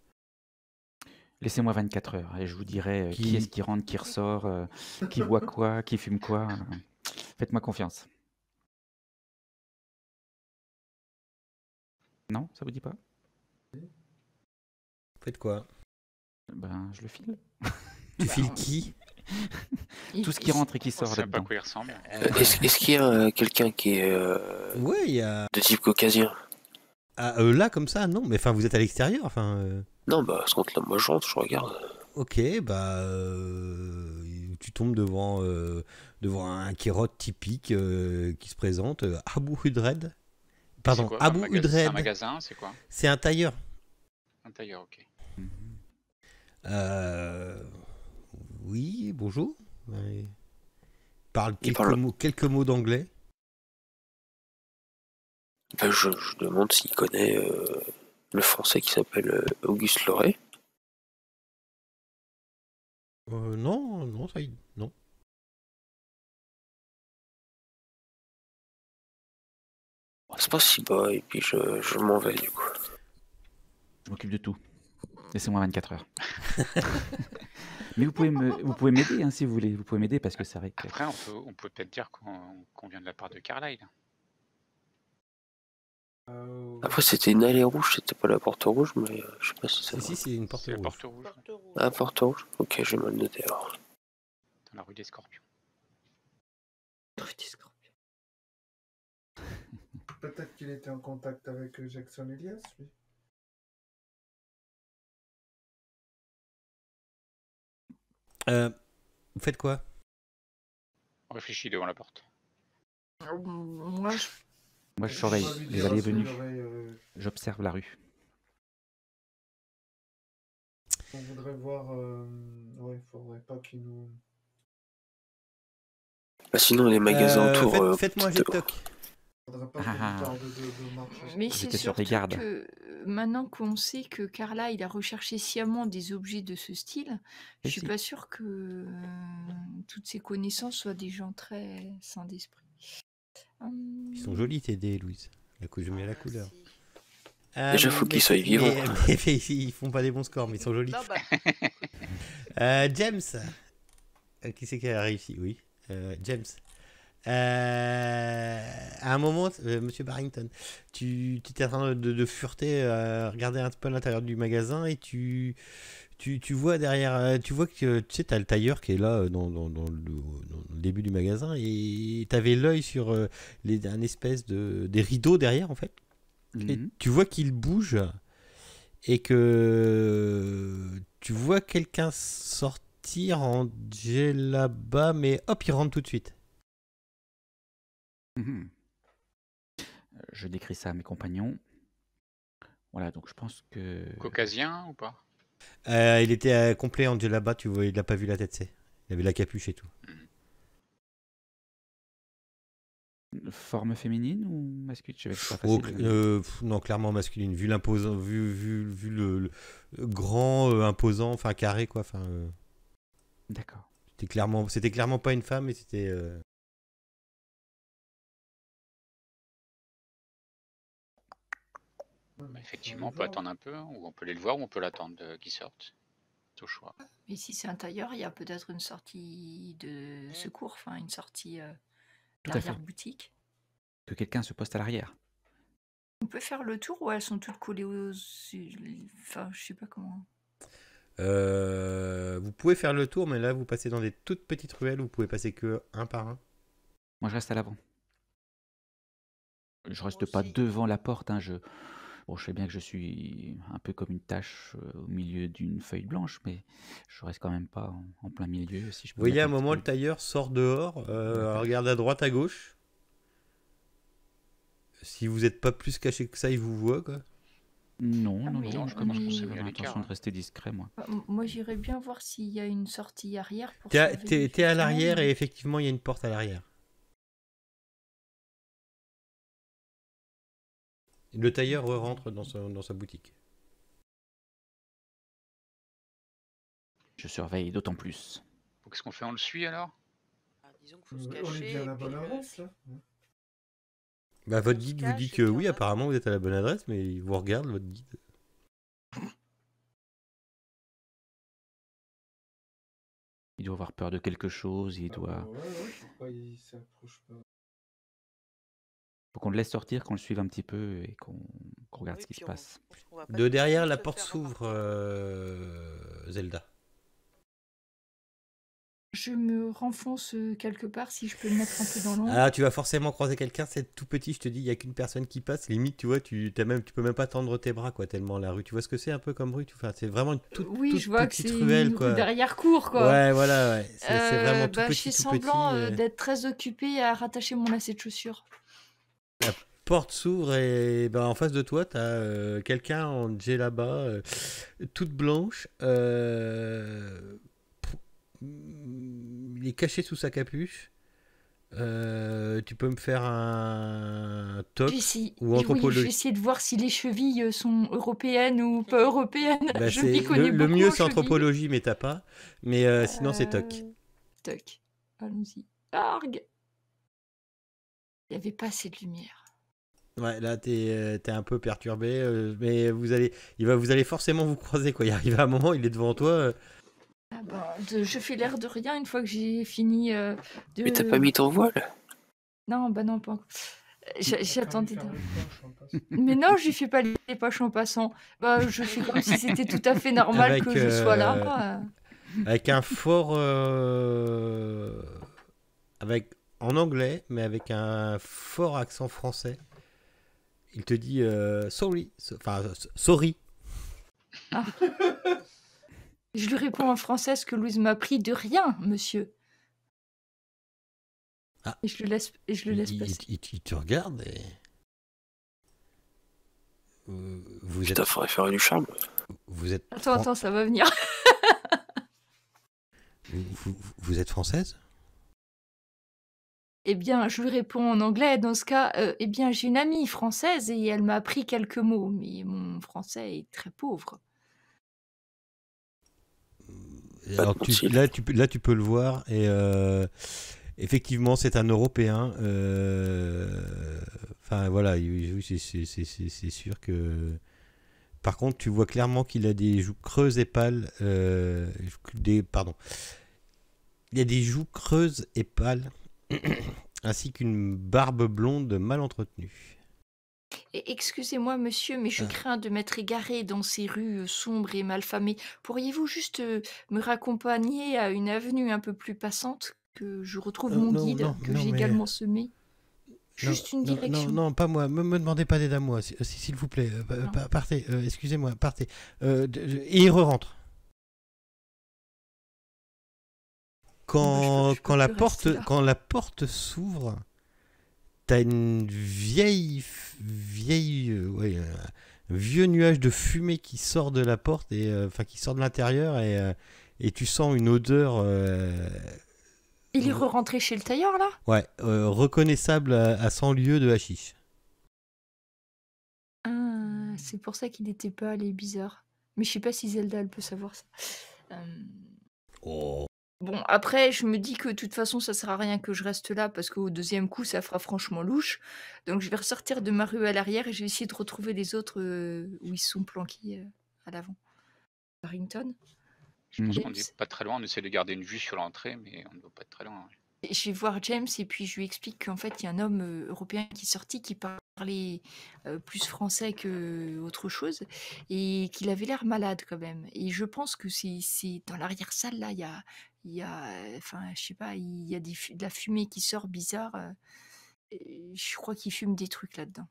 Laissez-moi 24 heures et je vous dirai qui est-ce qui rentre, qui ressort, qui boit quoi, qui fume quoi. Faites-moi confiance. Non, ça vous dit pas? Faites quoi? Ben, je le file. Tu files qui? Tout ce qui rentre et qui sort On sait pas là-dedans. à quoi il ressemble. Est-ce qu'il y a quelqu'un qui est Ouais, il y a. de type caucasien? Ah, là, comme ça, non. Mais enfin, vous êtes à l'extérieur. Enfin. Non, bah, ce compte-là, moi je rentre, je regarde. Ok, bah. Tu tombes devant un Kirot typique qui se présente. Abu Udred. Pardon, C'est quoi, Abu C'est un Udred. magasin, c'est quoi? C'est un tailleur. Un tailleur, ok. Oui, bonjour. Ouais. Parle Il quelques mots d'anglais. Ben, je demande s'il connaît le français qui s'appelle Auguste Loret. Non, non. C'est pas si bas, et puis je m'en vais du coup. Je m'occupe de tout. Laissez-moi 24 heures. Mais vous pouvez m'aider hein, si vous voulez. Vous pouvez m'aider parce que c'est vrai que... Après, on peut peut-être dire qu'on vient de la part de Carlyle. Après, c'était une allée rouge, c'était pas la porte rouge, mais je sais pas si ça. Si, c'est une porte C'est la rouge. porte rouge, Porte rouge. Ah, porte rouge. Ok, j'ai mal noté alors. dans la rue des Scorpions. Peut-être qu'il était en contact avec Jackson Elias, lui. Vous faites quoi? On réfléchit devant la porte. Moi, Moi, je surveille On va lui les dire allées et à ce venues. qu'il J'observe la rue. on voudrait voir. Ouais, il faudrait pas qu'il nous. Bah, sinon, les magasins autour. Faites-moi un jet de toc. Faudrait pas qu'il nous tarde de marcher. mais J'étais c'est sur tes surtout gardes. que maintenant qu'on sait que Carla il a recherché sciemment des objets de ce style, je Et suis si. pas sûre que toutes ses connaissances soient des gens très sains d'esprit. Ils sont jolis tes dés, Louise. Je mets la couleur. Déjà, faut qu'ils soient vivants. Mais ils font pas des bons scores, mais ils sont jolis. Non, bah, James. Qui c'est qui a réussi? Oui. James. À un moment, Monsieur Barrington, tu étais en train de fureter, regarder un peu à l'intérieur du magasin et tu vois derrière, tu vois que tu sais, t'as le tailleur qui est là dans le début du magasin et t'avais l'œil sur un espèce des rideaux derrière en fait. Et tu vois qu'il bouge et que tu vois quelqu'un sortir en djellaba, mais hop, il rentre tout de suite. Je décris ça à mes compagnons. Voilà, donc je pense que... Caucasien ou pas? Il était complet en djellaba, tu vois, il n'a pas vu la tête, c'est. Il avait la capuche et tout. Forme féminine ou masculine? Je sais pas, c'est pas facile. Non, clairement masculine. Vu l'imposant, vu le grand, imposant, enfin carré quoi. Enfin. D'accord. C'était clairement pas une femme, mais c'était. Bah, effectivement, on peut attendre un peu, hein, ou on peut aller le voir, ou on peut l'attendre qu'ils sortent. C'est au choix. Mais si c'est un tailleur, il y a peut-être une sortie de secours, enfin une sortie Tout à fait. d'arrière-boutique. Que quelqu'un se poste à l'arrière. On peut faire le tour ou elles sont toutes collées aux... Enfin, je sais pas comment. Vous pouvez faire le tour, mais là vous passez dans des toutes petites ruelles, vous pouvez passer que un par un. Moi je reste à l'avant. Je reste Moi pas aussi. devant la porte, hein, Bon, je sais bien que je suis un peu comme une tache au milieu d'une feuille blanche, mais je reste quand même pas en plein milieu. Si je Vous peux voyez, à mettre un un petit moment, peu le tailleur sort dehors, de la place. regarde à droite, à gauche. Si vous n'êtes pas plus caché que ça, il vous voit, quoi. Non, Ah, non, mais non. je Comme commence je à dis, se j'avais mis à l'écart. l'intention de rester discret, moi. moi, j'irais bien voir s'il y a une sortie arrière pour T'es à, surveiller, t'es- t'es à effectivement, l'arrière et mais effectivement, il y a une porte à l'arrière. Le tailleur rentre dans sa boutique. Je surveille d'autant plus. Bon, qu'est-ce qu'on fait? On le suit alors? Ah, disons qu'il faut se On est cacher. bien à la et bonne puis, adresse, là. Bah, votre On se guide vous cache dit et que puis oui, on apparemment, attend. vous êtes à la bonne adresse, mais il vous regarde, votre guide. Il doit avoir peur de quelque chose, il Ah doit... bah ouais, pourquoi il s'approche pas? Faut qu'on le laisse sortir, qu'on le suive un petit peu et qu'on regarde Oui, ce qui se puis passe. on va pas De tout de derrière, suite la se porte faire s'ouvre, remarquer. Zelda. je me renfonce quelque part si je peux me mettre un peu dans l'ombre. Ah, tu vas forcément croiser quelqu'un, c'est tout petit, je te dis, il n'y a qu'une personne qui passe. Limite, tu vois, tu peux même pas tendre tes bras, quoi, tellement la rue. Tu vois ce que c'est un peu comme rue? Enfin, c'est vraiment une Oui, toute je vois que petite c'est ruelle, une rue quoi. d'arrière-cour, quoi. Ouais, voilà, ouais. C'est vraiment tout Je petit, fais tout semblant petit. d'être très occupée à rattacher mon lacet de chaussure. La porte s'ouvre et ben, en face de toi, t'as quelqu'un en djellaba, toute blanche. Il est caché sous sa capuche. Tu peux me faire un toc ou Oui, je vais anthropologie. essayer de voir si les chevilles sont européennes ou pas européennes. Bah, Je m'y le, connais le beaucoup mieux, en c'est chevilles. anthropologie, mais t'as pas. Mais sinon, c'est toc. Toc. Allons-y. Arg. Il n'y avait pas assez de lumière. Ouais, là, t'es un peu perturbé, mais vous allez forcément vous croiser, quoi. Il arrive un moment, il est devant toi. Ah ben, je fais l'air de rien une fois que j'ai fini Mais t'as pas mis ton voile? Non, bah non, pas encore. J'attendais. Faire les poches en passant. Mais non, je lui fais pas les poches en passant. Bah, je fais comme si c'était tout à fait normal Avec, que je sois là. avec un fort. En anglais, mais avec un fort accent français. Il te dit sorry. Enfin, sorry. Ah. Je lui réponds en français ce que Louise m'a appris de rien, monsieur. Ah. Et je le laisse passer. Il te regarde et. Vous Putain, êtes. faudrait faire du charme. Vous êtes. Attends, ça va venir. Vous êtes française? Eh bien, je lui réponds en anglais. Dans ce cas, eh bien, j'ai une amie française et elle m'a appris quelques mots, mais mon français est très pauvre. Alors, là, tu peux le voir et effectivement, c'est un Européen. Enfin, voilà, oui, c'est sûr que. Par contre, tu vois clairement qu'il a des joues creuses et pâles. Pardon. Il a des joues creuses et pâles, ainsi qu'une barbe blonde mal entretenue. Excusez-moi, monsieur, mais je crains de m'être égaré dans ces rues sombres et malfamées. Pourriez-vous juste me raccompagner à une avenue un peu plus passante, que je retrouve mon guide, que j'ai également semé? Juste une direction. Non, pas moi. Me demandez pas d'aide à moi, s'il vous plaît. Partez. Excusez-moi, partez. Et il re-rentre. Quand la porte s'ouvre, t'as une vieux nuage de fumée qui sort de la porte et qui sort de l'intérieur et tu sens une odeur. Il est re-rentré chez le tailleur là? Ouais, reconnaissable à 100 lieues de hashish. Ah, c'est pour ça qu'il n'était pas allé bizarre. Mais je sais pas si Zelda elle peut savoir ça. Oh. Bon, après, je me dis que de toute façon, ça sert à rien que je reste là parce qu'au deuxième coup, ça fera franchement louche. Donc, je vais ressortir de ma rue à l'arrière et je vais essayer de retrouver les autres où ils sont planqués à l'avant. Barrington? Je pense qu'on n'est pas très loin. On essaie de garder une vue sur l'entrée, mais on ne doit pas être très loin. Et je vais voir James et puis je lui explique qu'en fait, il y a un homme européen qui est sorti qui parlait plus français qu'autre chose et qu'il avait l'air malade quand même. Et je pense que c'est dans l'arrière-salle, là, il y a, enfin, je sais pas, il y a de la fumée qui sort bizarre. Et je crois qu'il fume des trucs là-dedans.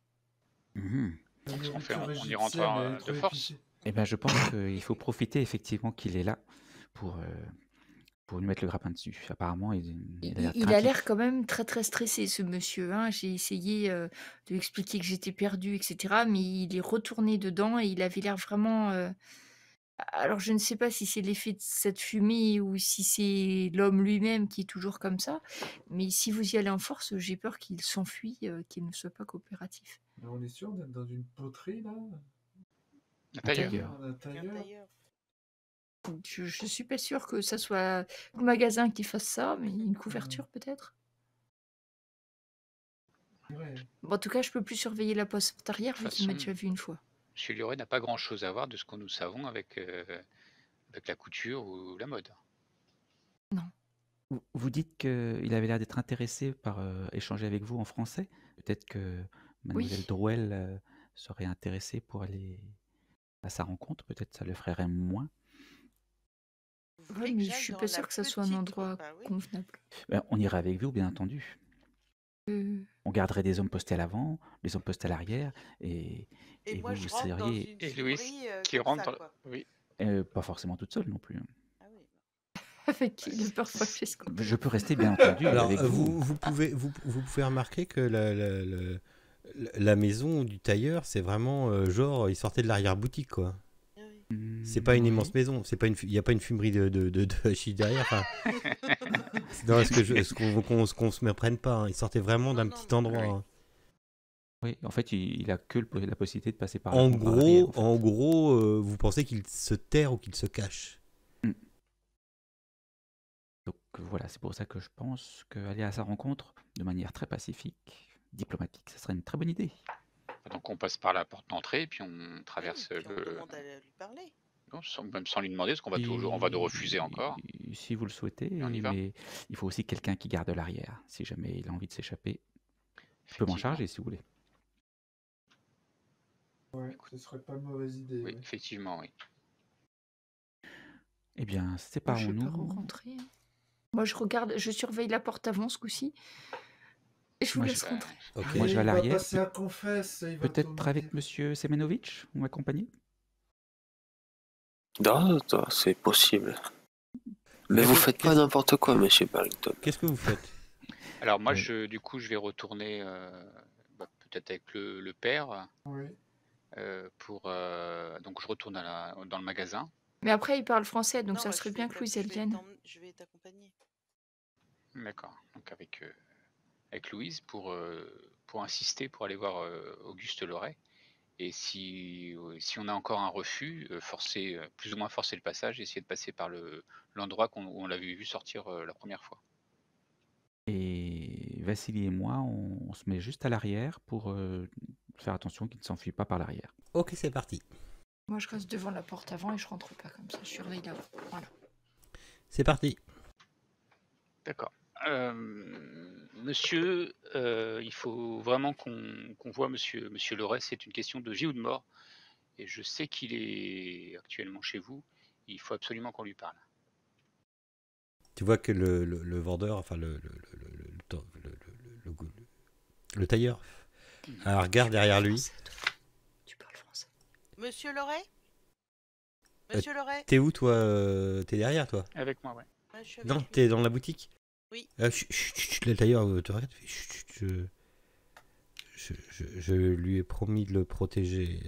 Qu'est-ce qu'on fait? nourriture On y égyptienne, rentre elle est de trop force? épicée. Eh ben, je pense qu'il faut profiter effectivement qu'il est là pour lui mettre le grappin dessus. Apparemment, il a l'air Il a l'air craintif. quand même très très stressé, ce monsieur, hein. J'ai essayé de lui expliquer que j'étais perdue, etc. Mais il est retourné dedans et il avait l'air vraiment. Alors, je ne sais pas si c'est l'effet de cette fumée ou si c'est l'homme lui-même qui est toujours comme ça. Mais si vous y allez en force, j'ai peur qu'il s'enfuit, qu'il ne soit pas coopératif. Mais on est sûr d'être dans une poterie là? Un Un tailleur. tailleur. Un tailleur? D'ailleurs. Je suis pas sûre que ça soit le magasin qui fasse ça, mais une couverture peut-être. Ouais. Bon, en tout cas, je peux plus surveiller la poste arrière De vu toute qu'il m'a façon, déjà vu une fois. M. Lioré n'a pas grand-chose à voir de ce que nous savons avec la couture ou la mode. Vous dites qu'il avait l'air d'être intéressé par échanger avec vous en français. Peut-être que Mademoiselle Oui. Drouel serait intéressée pour aller à sa rencontre. Peut-être ça le ferait moins. Vous Oui, voulez que mais je j'aille suis dans pas la sûre que ça soit un petite endroit Bah oui. convenable. Ben, on irait avec vous, bien entendu. On garderait des hommes postés à l'avant, des hommes postés à l'arrière, Et et moi, vous, je vous rentre dans seriez une Et Louise fumerie qui comme rentre ça, dans... quoi. Oui. pas forcément toute seule non plus. Ah oui. Avec qui le père Francesco. Je peux rester, bien entendu, Alors, avec vous. vous pouvez remarquer que la maison du tailleur, c'est vraiment genre, il sortait de l'arrière-boutique, quoi. Ah oui. C'est pas une Oui. immense maison, il n'y a pas une fumerie de hachis derrière. Enfin, non, ce qu'on se méprenne pas, hein. Il sortait vraiment d'un Non, petit non, endroit. oui. Hein. Oui, en fait, il a que la possibilité de passer par En l'avant, par l'arrière, gros, en fait. vous pensez qu'il se terre ou qu'il se cache. Donc voilà, c'est pour ça que je pense qu'aller à sa rencontre de manière très pacifique, diplomatique, ça serait une très bonne idée. Donc on passe par la porte d'entrée et puis on traverse Oui, puis on le... demande à lui parler. Non, même sans lui demander, parce qu'on va toujours, on va nous refuser encore. Si vous le souhaitez, Et on y va. mais il faut aussi quelqu'un qui garde l'arrière. Si jamais il a envie de s'échapper, je peux m'en Effectivement. charger si vous voulez. Ouais, ce serait pas une mauvaise idée. Oui, Ouais. effectivement, oui. Eh bien, Moi, je vais séparons-nous. pas rentrer. Moi, je regarde, je surveille la porte avant ce coup-ci. Et je vous Moi, laisse Bah, rentrer. Ok. Moi, je vais à Il va l'arrière. passer à confesse. Il va Peut-être tourner. avec Monsieur Semenovic, vous m'accompagnez? Non, non, c'est possible. Mais vous faites pas n'importe quoi, monsieur Barrington. Qu'est-ce que vous faites? Alors moi, Ouais. du coup, je vais retourner peut-être avec le père Oui. donc je retourne dans le magasin. Mais après, il parle français, donc Non, ça moi, serait je vais bien que Louise elle vienne. Je vais t'accompagner. D'accord. Donc avec Louise pour insister pour aller voir Auguste Loret. Et si on a encore un refus, plus ou moins forcer le passage, et essayer de passer par l'endroit où on l'avait vu sortir la première fois. Et Vassili et moi, on se met juste à l'arrière pour faire attention qu'il ne s'enfuit pas par l'arrière. Ok, c'est parti. Moi, je reste devant la porte avant et je rentre pas comme ça. Je surveille là-haut. Voilà. C'est parti. D'accord. Monsieur, il faut vraiment qu'on voit Monsieur Loret. C'est une question de vie ou de mort. Et je sais qu'il est actuellement chez vous. Il faut absolument qu'on lui parle. Tu vois que le vendeur, enfin le tailleur, a un regard derrière lui. Tu parles français. Monsieur Loret? Monsieur Loret? T'es où, toi? T'es derrière, toi? Avec moi, ouais. Ouais, je suis avec Non, lui. t'es dans la boutique? Oui. Le tailleur te regarde. Je lui ai promis de le protéger.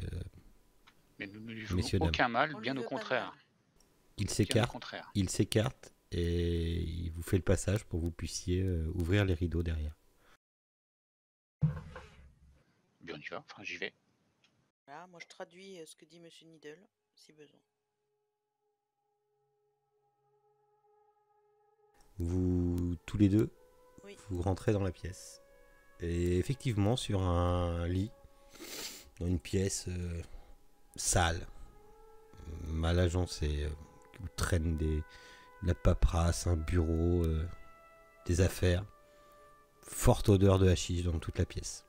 Mais nous ne lui Messieurs, voulons dames. aucun mal, On lui bien au veut pas de contraire. mal. Il Bien au s'écarte. contraire. Il s'écarte et il vous fait le passage pour que vous puissiez ouvrir les rideaux derrière. Bien, on y va. Enfin, j'y vais. Voilà, moi je traduis ce que dit Monsieur Needle, si besoin. Vous, tous les deux, Oui. vous rentrez dans la pièce. Et effectivement, sur un lit, dans une pièce sale, mal agencée, où traînent de la paperasse, un bureau, des affaires. Forte odeur de hashish dans toute la pièce.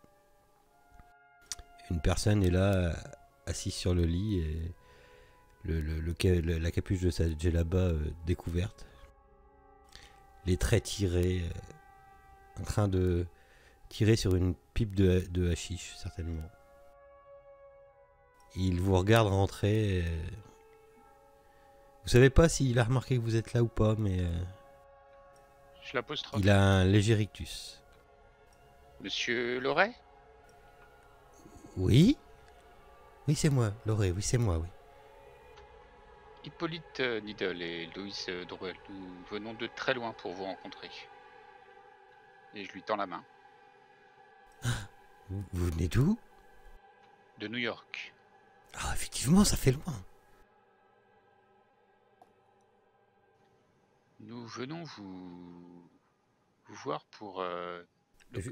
Une personne est là, assise sur le lit, et la capuche de sa djellaba découverte. Les traits tirés, en train de tirer sur une pipe de hashish, certainement. Il vous regarde rentrer. Vous savez pas s'il a remarqué que vous êtes là ou pas, mais Je l'apostrophe. il a un léger rictus. Monsieur Loret? Oui? Oui, c'est moi, Loré, oui, c'est moi, oui. Hippolyte Needle et Louis Drouel, nous venons de très loin pour vous rencontrer. Et je lui tends la main. Vous venez d'où? De New York. Ah, effectivement, ça fait loin. Nous venons vous voir pour...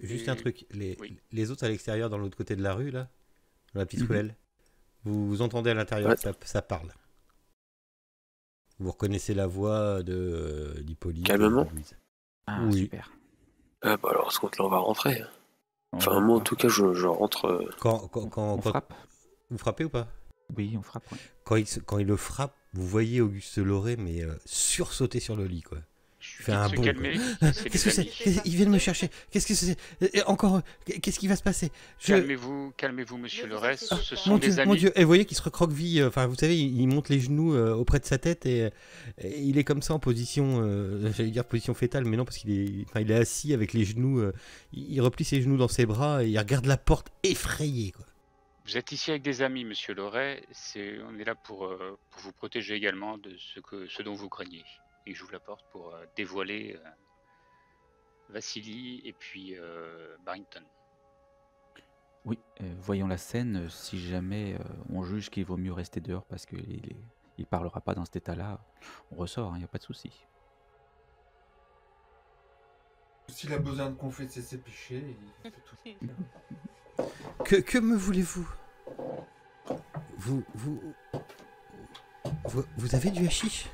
Juste un truc, Oui. les autres à l'extérieur, dans l'autre côté de la rue, là, dans la petite Mhm. ruelle, vous entendez à l'intérieur Ouais. que ça parle. Vous reconnaissez la voix d'Hippolyte. Calmement. et de Louise. Ah, Oui. super. Ah bah alors, à ce compte-là, on va rentrer. On Enfin, va moi, en voir. tout cas, je rentre... On frappe? Vous frappez ou pas? Oui, on frappe, ouais. Quand il le frappe, vous voyez Auguste Loré, mais sursauter sur le lit, quoi. Je Fais un de se bond, calmer. C'est Qu'est-ce des que c'est? amis. Ils viennent me chercher. Qu'est-ce que c'est? Encore, qu'est-ce qui va se passer? Calmez-vous, monsieur Ne vous Loret. inquiétez Ce pas. sont des Mon amis. Dieu, et vous voyez qu'il se recroqueville, enfin vous savez, il monte les genoux auprès de sa tête et il est comme ça en position, j'allais dire position fétale, mais non parce il est assis avec les genoux, il replie ses genoux dans ses bras et il regarde la porte effrayé, quoi. Vous êtes ici avec des amis, monsieur Loret. On est là pour vous protéger également de ce dont vous craignez. Et j'ouvre la porte pour dévoiler Vassili et puis Barrington. Oui, voyons la scène. Si jamais on juge qu'il vaut mieux rester dehors parce qu'il parlera pas dans cet état-là, on ressort, il n'y a pas de souci. S'il a besoin de confesser ses péchés, il fait tout. Que me voulez-vous? Vous avez du hashish?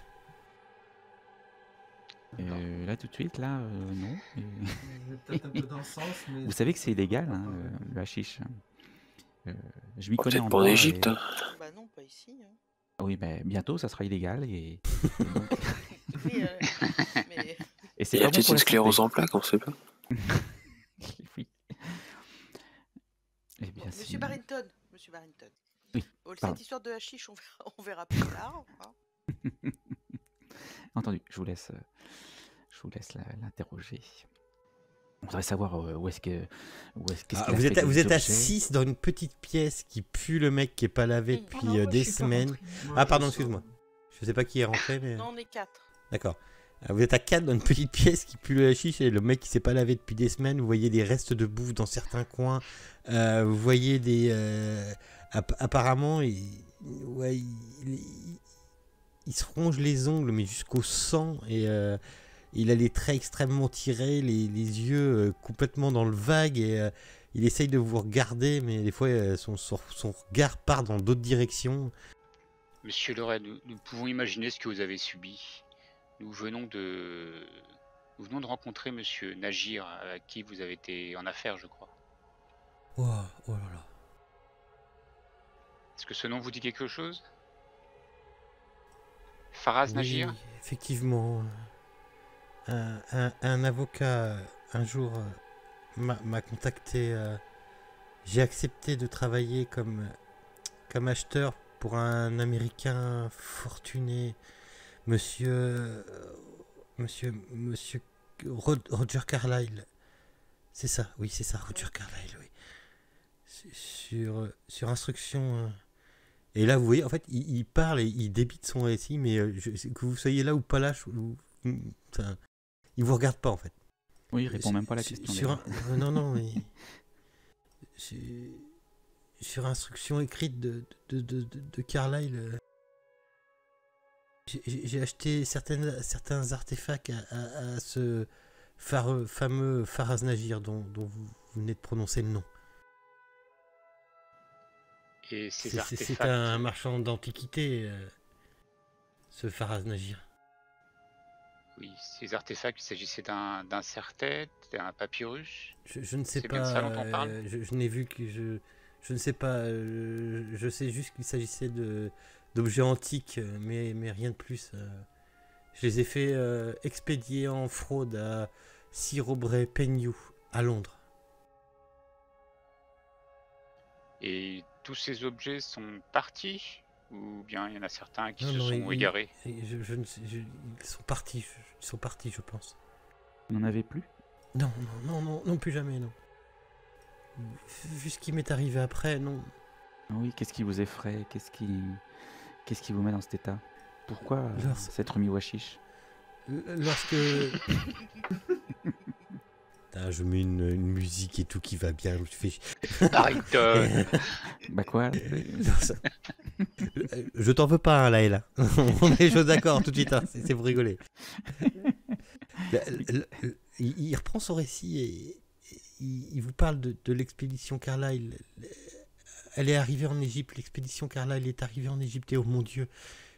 Là tout de suite, là, non. Peut-être un peu dans le sens, mais... Vous savez que c'est illégal, hein, le hashish. Je m'y connais Peut-être en pas en droit. Égypte. Hein. Bah non, pas ici. Hein. Oui, mais bientôt ça sera illégal et donc- Oui, mais et c'est Il y a pas bon peut-être pour une la sclérose santé. en plaques, on sait pas. Oui. Eh bien, Monsieur si- Barrington. Oui, Bon, pardon. cette histoire de hashish, on verra plus tard. Hein. Entendu, je vous laisse l'interroger. On voudrait savoir qu'est-ce qu'il a Vous fait êtes des à objets. 6 dans une petite pièce qui pue le mec qui est pas lavé Mm. depuis Oh non, moi, des je suis pas semaines. rentrée. Ah pardon, excuse-moi. Je sais pas qui est rentré, mais... Non, on est 4. D'accord. Vous êtes à 4 dans une petite pièce qui pue le hashish et le mec qui s'est pas lavé depuis des semaines. Vous voyez des restes de bouffe dans certains coins. Vous voyez des... apparemment, ouais, il se ronge les ongles, mais jusqu'au sang. Et il a les traits extrêmement tirés, les yeux complètement dans le vague. Et il essaye de vous regarder, mais des fois, son regard part dans d'autres directions. Monsieur Loret, nous pouvons imaginer ce que vous avez subi. Nous venons de rencontrer monsieur Nagir, à qui vous avez été en affaire, je crois. Oh, oh là là. Est-ce que ce nom vous dit quelque chose? Faraz Nagir? Oui, effectivement. Un avocat, un jour, m'a contacté. J'ai accepté de travailler comme acheteur pour un Américain fortuné, monsieur Roger Carlyle. C'est ça, oui, c'est ça, Roger Carlyle, oui. Sur instruction... Et là, vous voyez, en fait, il parle et il débite son récit, mais que vous soyez là ou pas là, enfin, il vous regarde pas, en fait. Oui, il répond même pas à la question. Sur d'ailleurs. non, mais... sur instruction écrite de Carlyle, j'ai acheté certains artefacts à ce fameux Faraz Nagir dont vous venez de prononcer le nom. Et ces C'est artefacts... un marchand d'antiquités, ce Faraz Nagir. Oui, ces artefacts, il s'agissait d'un serre-tête, d'un papyrus. Je ne sais C'est bien de pas, ça dont on parle je n'ai vu que je ne sais pas, je sais juste qu'il s'agissait d'objets antiques, mais rien de plus. Je les ai fait expédier en fraude à Sir Aubrey Pennew à Londres. Et tous ces objets sont partis? Ou bien il y en a certains qui Non, se non, sont égarés? je ne sais- ils sont partis, ils sont partis, je pense. Vous n'en avez plus? Non, non, non, non, non, plus jamais, non. Vu ce qui m'est arrivé après, non. Oui, qu'est-ce qui vous effraie? Qu'est-ce qui vous met dans cet état? Pourquoi s'être mis au hashish? Lorsque... Putain, je mets une musique et tout qui va bien, je me suis fait... Bariton. Bah quoi? Je t'en veux pas, hein, Laëla. On est chose d'accord tout de suite, hein, c'est pour rigoler. Il reprend son récit et il vous parle de l'expédition Carlyle. Elle est arrivée en Égypte, l'expédition Carlyle est arrivée en Égypte et oh mon Dieu,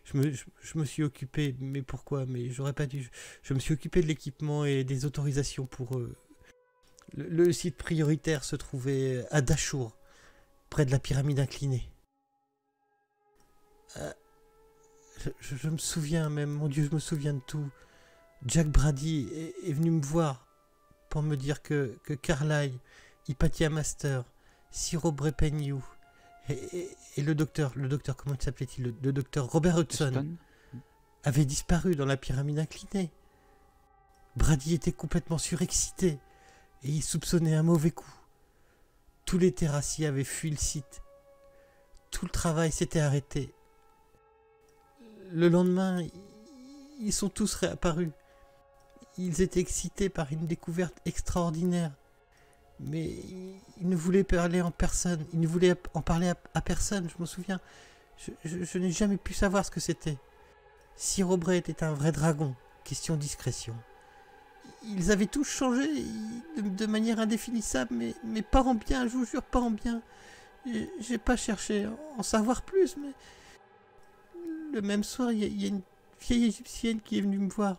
je me suis occupé, mais pourquoi? Mais j'aurais pas dû. Je me suis occupé de l'équipement et des autorisations pour... Le site prioritaire se trouvait à Dachour, près de la pyramide inclinée. Je me souviens même, mon Dieu, je me souviens de tout. Jack Brady est venu me voir pour me dire que Carlyle, Hypatia Master, Ciro Brepenu et le docteur, comment s'appelait-il? Le docteur Robert Hudson avait disparu dans la pyramide inclinée. Brady était complètement surexcité et il soupçonnait un mauvais coup. Tous les terrassiers avaient fui le site. Tout le travail s'était arrêté. Le lendemain, ils sont tous réapparus. Ils étaient excités par une découverte extraordinaire. Mais ils ne voulaient parler en personne. Ils ne voulaient en parler à personne, je m'en souviens. Je n'ai jamais pu savoir ce que c'était. Ciro Bray était un vrai dragon. Question discrétion. Ils avaient tous changé de manière indéfinissable, mais pas en bien, je vous jure, pas en bien. J'ai pas cherché à en savoir plus, mais... Le même soir, il y a une vieille égyptienne qui est venue me voir.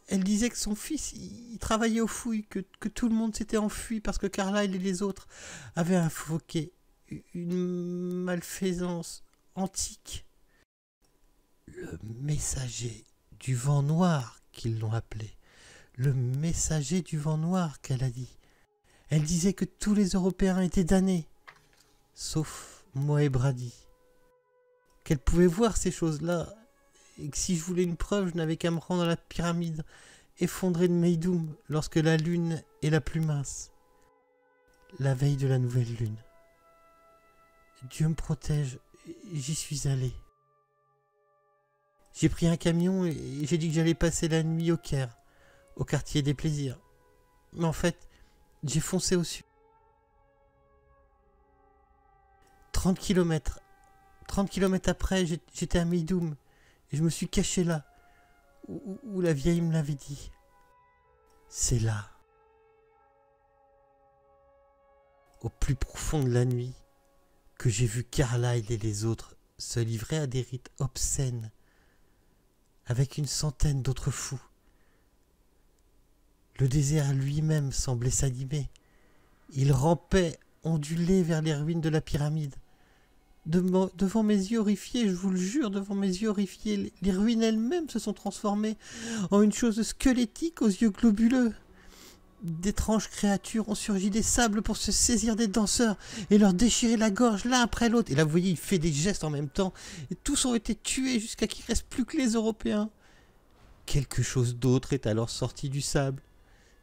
Elle disait que son fils, il travaillait aux fouilles, que tout le monde s'était enfui parce que Carlyle et les autres avaient invoqué une malfaisance antique. Le messager du vent noir, qu'ils l'ont appelé. Le messager du vent noir, qu'elle a dit. Elle disait que tous les Européens étaient damnés, sauf moi et Brady. Qu'elle pouvait voir ces choses-là, et que si je voulais une preuve, je n'avais qu'à me rendre à la pyramide effondrée de Meidoum lorsque la lune est la plus mince, la veille de la nouvelle lune. Dieu me protège, j'y suis allé. J'ai pris un camion et j'ai dit que j'allais passer la nuit au Caire, au quartier des plaisirs. Mais en fait, j'ai foncé au sud. 30 kilomètres après, j'étais à Meidoum et je me suis caché là, où la vieille me l'avait dit. C'est là, au plus profond de la nuit, que j'ai vu Carlyle et les autres se livrer à des rites obscènes avec une centaine d'autres fous. Le désert lui-même semblait s'animer. Il rampait, ondulé vers les ruines de la pyramide. Devant mes yeux horrifiés, je vous le jure, devant mes yeux horrifiés, les ruines elles-mêmes se sont transformées en une chose squelettique aux yeux globuleux. D'étranges créatures ont surgi des sables pour se saisir des danseurs et leur déchirer la gorge l'un après l'autre. Et là, vous voyez, il fait des gestes en même temps. Et tous ont été tués jusqu'à qu'il ne reste plus que les Européens. Quelque chose d'autre est alors sorti du sable.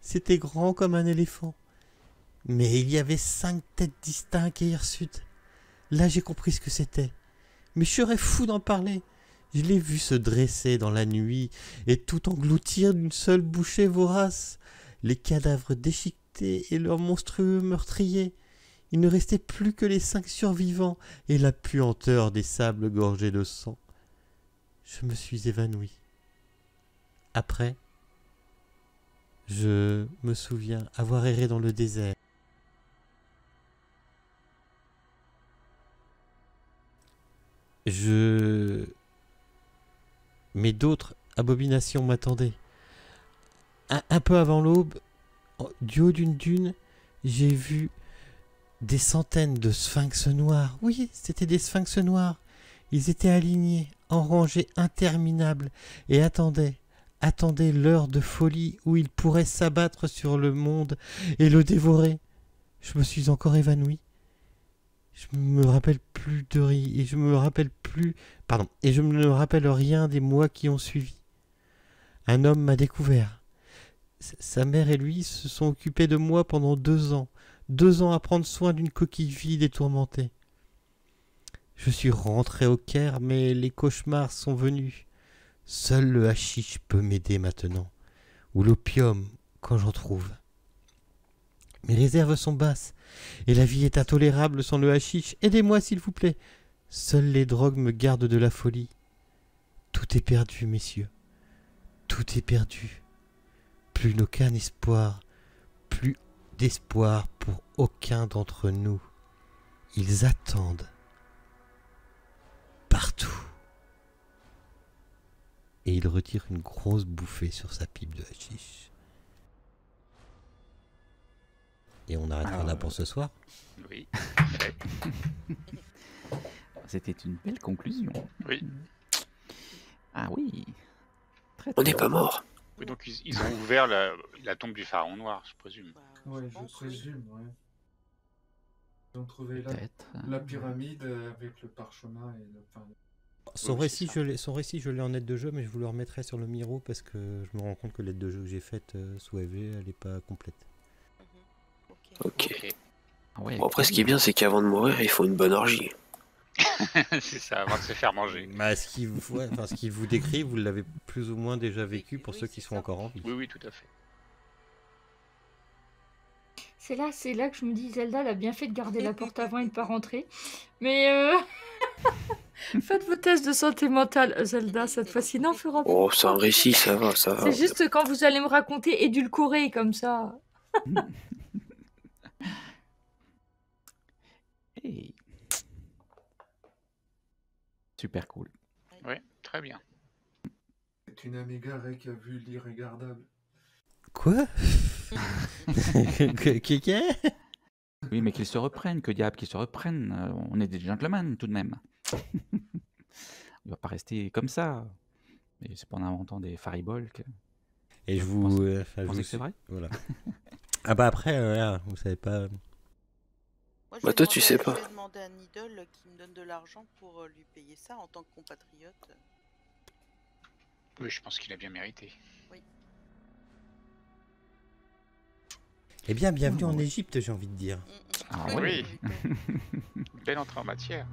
C'était grand comme un éléphant. Mais il y avait 5 têtes distinctes et hirsutes. Là, j'ai compris ce que c'était. Mais je serais fou d'en parler. Je l'ai vu se dresser dans la nuit et tout engloutir d'une seule bouchée vorace. Les cadavres déchiquetés et leurs monstrueux meurtriers. Il ne restait plus que les 5 survivants et la puanteur des sables gorgés de sang. Je me suis évanoui. Après, je me souviens avoir erré dans le désert. Mais d'autres abominations m'attendaient. Un peu avant l'aube, du haut d'une dune, j'ai vu des centaines de sphinx noirs. Oui, c'était des sphinx noirs. Ils étaient alignés, en rangées interminables, et attendaient l'heure de folie où ils pourraient s'abattre sur le monde et le dévorer. Je me suis encore évanoui. Je me rappelle plus de rien. Et je me rappelle plus... Pardon. Et je ne me rappelle rien des mois qui ont suivi. Un homme m'a découvert. Sa mère et lui se sont occupés de moi pendant 2 ans. 2 ans à prendre soin d'une coquille vide et tourmentée. Je suis rentré au Caire, mais les cauchemars sont venus. Seul le hashish peut m'aider maintenant. Ou l'opium, quand j'en trouve. Mes réserves sont basses, et la vie est intolérable sans le hashish. Aidez-moi, s'il vous plaît. Seules les drogues me gardent de la folie. Tout est perdu, messieurs. Tout est perdu. Plus aucun espoir. Plus d'espoir pour aucun d'entre nous. Ils attendent. Partout. Et il retire une grosse bouffée sur sa pipe de hashish. Et on arrêtera là pour ce soir. Oui, parfait. C'était une belle conclusion. Oui. Ah oui. Très, On très n'est pas bien. mort. Oui, donc ils ont ouvert la tombe du pharaon noir, je présume. Bah, Ouais, je pense, présume, ouais. Ils ont trouvé Peut-être. la pyramide avec le parchemin et le... Enfin, Son Oui, récit, c'est ça. son récit, je l'ai en aide de jeu, mais je vous le remettrai sur le Miro parce que je me rends compte que l'aide de jeu que j'ai faite sous AV, elle n'est pas complète. Ok. Ok. Ok. Ah ouais, Bon, après, ce qui est bien, c'est qu'avant de mourir, il faut une bonne orgie. C'est ça, avant de se faire manger. Bah, ce qu'il vous décrit, vous l'avez plus ou moins déjà vécu pour Oui, ceux qui c'est sont ça. encore en vie. Oui, oui, tout à fait. C'est là que je me dis, Zelda, elle a bien fait de garder la porte avant et de pas rentrer. Mais faites vos tests de santé mentale, Zelda, cette fois-ci. Non, fera pas. Oh, c'est un récit, ça va, ça va. C'est juste quand vous allez me raconter édulcoré comme ça. Hey. Super cool. Oui, très bien. c'est une Amiga Ray qui a vu l'irregardable. Quoi? Qu'est-ce? Oui, mais qu'ils se reprennent, que diable, qu'ils se reprennent. On est des gentlemen tout de même. On va pas rester comme ça. Et c'est pas en inventant des fariboles que... Et je Vous vous... pensez- enfin, je pensez vous que c'est vrai? Voilà. Ah bah après, voilà, vous savez pas... Moi, je Bah, vais toi, tu demander- sais pas. Je vais demander à Needle qui me donne de l'argent pour lui payer ça en tant que compatriote. Oui, je pense qu'il a bien mérité. Eh bien, bienvenue Ouais, en ouais. Égypte, j'ai envie de dire. Ah Oui. oui. Belle entrée en matière.